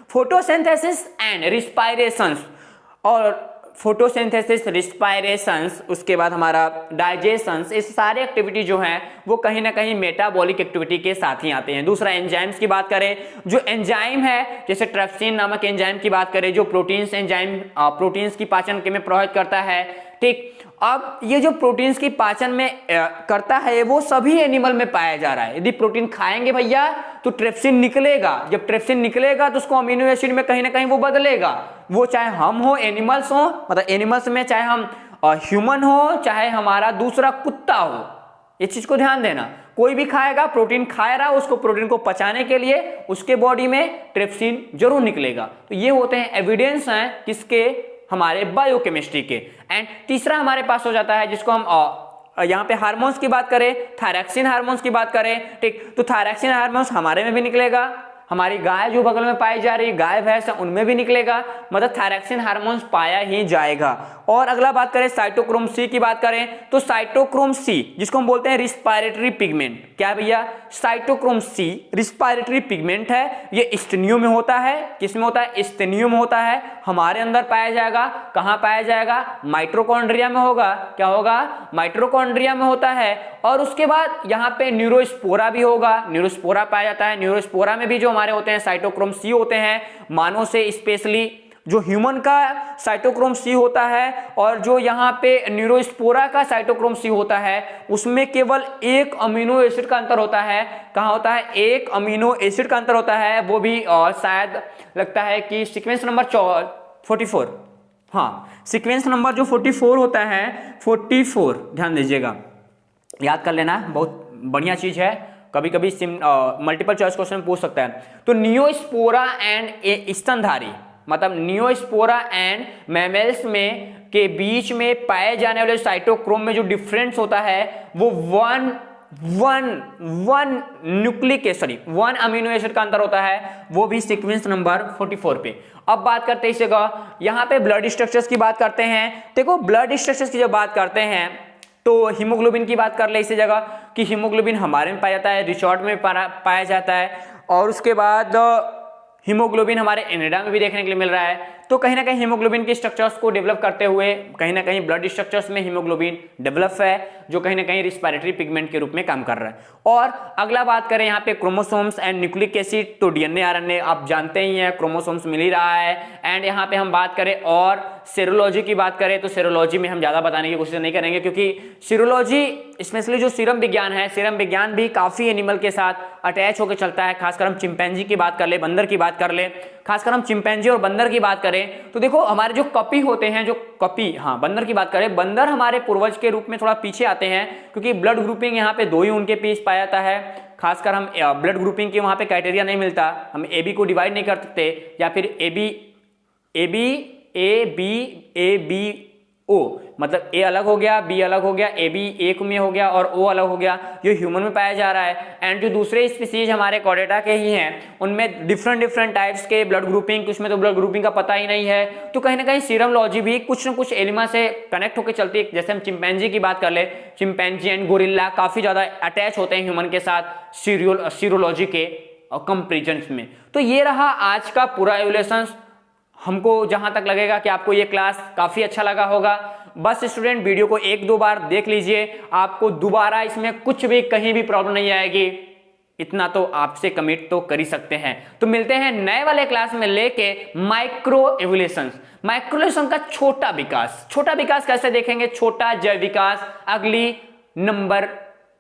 फोटोसिंथेसिस एंड रिस्पायरेशंस, और फोटोसिंथेसिस, रिस्पायरेशंस, उसके बाद हमारा डाइजेशंस, इस सारे एक्टिविटी जो हैं वो कहीं ना कहीं मेटाबॉलिक एक्टिविटी के साथ ही आते हैं। दूसरा एंजाइम्स की बात करें, जो एंजाइम है जैसे ट्रिप्सिन नामक एंजाइम की बात करें जो प्रोटीन्स एंजाइम प्रोटीन्स की पाचन के में प्रभावित करता है। ठीक, अब ये जो प्रोटीन्स की पाचन में करता है वो सभी एनिमल में पाया जा रहा है। यदि प्रोटीन खाएंगे भैया तो ट्रिप्सिन निकलेगा, जब ट्रिप्सिन निकलेगा तो उसको अमीनो एसिड में कहीं ना कहीं वो बदलेगा, वो चाहे हम हो, एनिमल्स हो, मतलब एनिमल्स में चाहे हम ह्यूमन हो, चाहे हमारा दूसरा कुत्ता हो। इस चीज को ध्यान देना, कोई भी खाएगा, प्रोटीन खा रहा, उसको प्रोटीन को पचाने के लिए उसके बॉडी में ट्रिप्सिन जरूर निकलेगा। तो ये होते हैं एविडेंस हैं किसके, हमारे बायोकेमिस्ट्री के। एंड तीसरा हमारे पास हो जाता है जिसको हम यहाँ पे हार्मोन्स की बात करें, थायरॉक्सिन हार्मोन्स की बात करें। ठीक, तो थायरॉक्सिन हार्मोन्स हमारे में भी निकलेगा, हमारी गाय जो बगल में पाई जा रही है, गाय भैंस, उनमें भी निकलेगा, मतलब थायरॉक्सिन हार्मोन्स पाया ही जाएगा। और अगला बात करें साइटोक्रोम सी की बात करें तो साइटोक्रोम सी जिसको हम बोलते हैं रिस्पायरेटरी पिगमेंट, क्या भैया, साइटोक्रोम सी रिस्पायरेटरी पिगमेंट है। ये स्तनियों में होता है, किसमें होता है, स्तनियों में होता है। हमारे अंदर पाया जाएगा, कहां पाया जाएगा, माइटोकॉन्ड्रिया में होगा। क्या होगा, माइटोकॉन्ड्रिया में होता है। और उसके बाद यहाँ पे न्यूरोस्पोरा भी होगा, न्यूरोस्पोरा पाया जाता है। न्यूरोस्पोरा में भी जो हमारे होते हैं साइटोक्रोम सी होते हैं, मानव से स्पेशली जो ह्यूमन का साइटोक्रोम सी होता है और जो यहाँ पे न्यूरोस्पोरा का साइटोक्रोम सी होता है उसमें केवल एक अमीनो एसिड का अंतर होता है। कहाँ होता है, एक अमीनो एसिड का अंतर होता है, वो भी शायद लगता है कि सीक्वेंस नंबर 44, हाँ सीक्वेंस नंबर जो 44 होता है, 44 ध्यान दीजिएगा, याद कर लेना, बहुत बढ़िया चीज है, कभी कभी मल्टीपल चॉइस क्वेश्चन पूछ सकता है। तो नियोस्पोरा एंड स्तनधारी, मतलब नियोस्पोरा एंड मैमल्स में के बीच में पाए जाने वाले साइटोक्रोम में जो डिफरेंस होता है वो one nucleic acid, one amino acid का अंतर होता है, वो भी सीक्वेंस नंबर 44 पे। अब बात करते हैं इस जगह, यहाँ पे ब्लड स्ट्रक्चर्स की बात करते हैं। देखो ब्लड स्ट्रक्चर्स की जब बात करते हैं तो हीमोग्लोबिन की बात कर ले इसी जगह कि हीमोग्लोबिन हमारे में पाया जाता है, रिचॉर्ड में पाया जाता है, और उसके बाद हीमोग्लोबिन हमारे एनिडा में भी देखने के लिए मिल रहा है। तो कहीं ना कहीं हीमोग्लोबिन के स्ट्रक्चर्स को डेवलप करते हुए कहीं ना कहीं ब्लड स्ट्रक्चर्स में हीमोग्लोबिन डेवलप है, जो कहीं ना कहीं रिस्पायरेटरी पिगमेंट के रूप में काम कर रहा है। और अगला बात करें यहाँ पे क्रोमोसोम्स एंड न्यूक्लिक एसिड, तो डीएनए आरएनए आप जानते ही हैं, क्रोमोसोम्स मिल ही रहा है। एंड यहाँ पे हम बात करें और सेरोलॉजी की बात करें तो सेरोलॉजी में हम ज्यादा बताने की कोशिश नहीं करेंगे, क्योंकि सीरोलॉजी स्पेशली जो सीरम विज्ञान है, सीरम विज्ञान भी काफी एनिमल के साथ अटैच होकर चलता है। खासकर हम चिंपैंजी की बात कर ले, बंदर की बात कर ले, खासकर हम चिंपैंजी और बंदर की बात करें तो देखो हमारे जो कपी होते हैं, जो कपी, हाँ बंदर की बात करें, बंदर हमारे पूर्वज के रूप में थोड़ा पीछे आते हैं, क्योंकि ब्लड ग्रुपिंग यहाँ पे दो ही उनके पीस पाया जाता है। खासकर हम ब्लड ग्रुपिंग की वहां पे क्राइटेरिया नहीं मिलता, हम ए बी को डिवाइड नहीं कर सकते, या फिर ए बी ओ, मतलब ए अलग हो गया, बी अलग हो गया, ए बी एक में हो गया और ओ अलग हो गया, जो ह्यूमन में पाया जा रहा है। एंड जो दूसरे स्पीसीज हमारे कॉर्डेटा के ही हैं उनमें डिफरेंट टाइप्स के ब्लड ग्रुपिंग, उसमें तो ब्लड ग्रुपिंग का पता ही नहीं है। तो कहीं ना कहीं सीरमलॉजी भी कुछ न कुछ एलिमा से कनेक्ट होकर चलती है। जैसे हम चिंपैंजी की बात कर ले, चिंपैंजी एंड गोरिल्ला काफी ज्यादा अटैच होते हैं ह्यूमन के साथ सीरोलॉजी के कंपेरिजन में। तो ये रहा आज का पूरा एवोल्यूशन। हमको जहां तक लगेगा कि आपको ये क्लास काफी अच्छा लगा होगा। बस स्टूडेंट वीडियो को एक दो बार देख लीजिए, आपको दोबारा इसमें कुछ भी कहीं भी प्रॉब्लम नहीं आएगी, इतना तो आपसे कमिट तो कर ही सकते हैं। तो मिलते हैं नए वाले क्लास में लेके माइक्रो एवोल्यूशन, माइक्रोएवोल्यूशन का छोटा विकास कैसे देखेंगे, छोटा जैव विकास अगली नंबर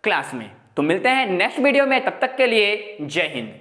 क्लास में। तो मिलते हैं नेक्स्ट वीडियो में, तब तक के लिए जय हिंद।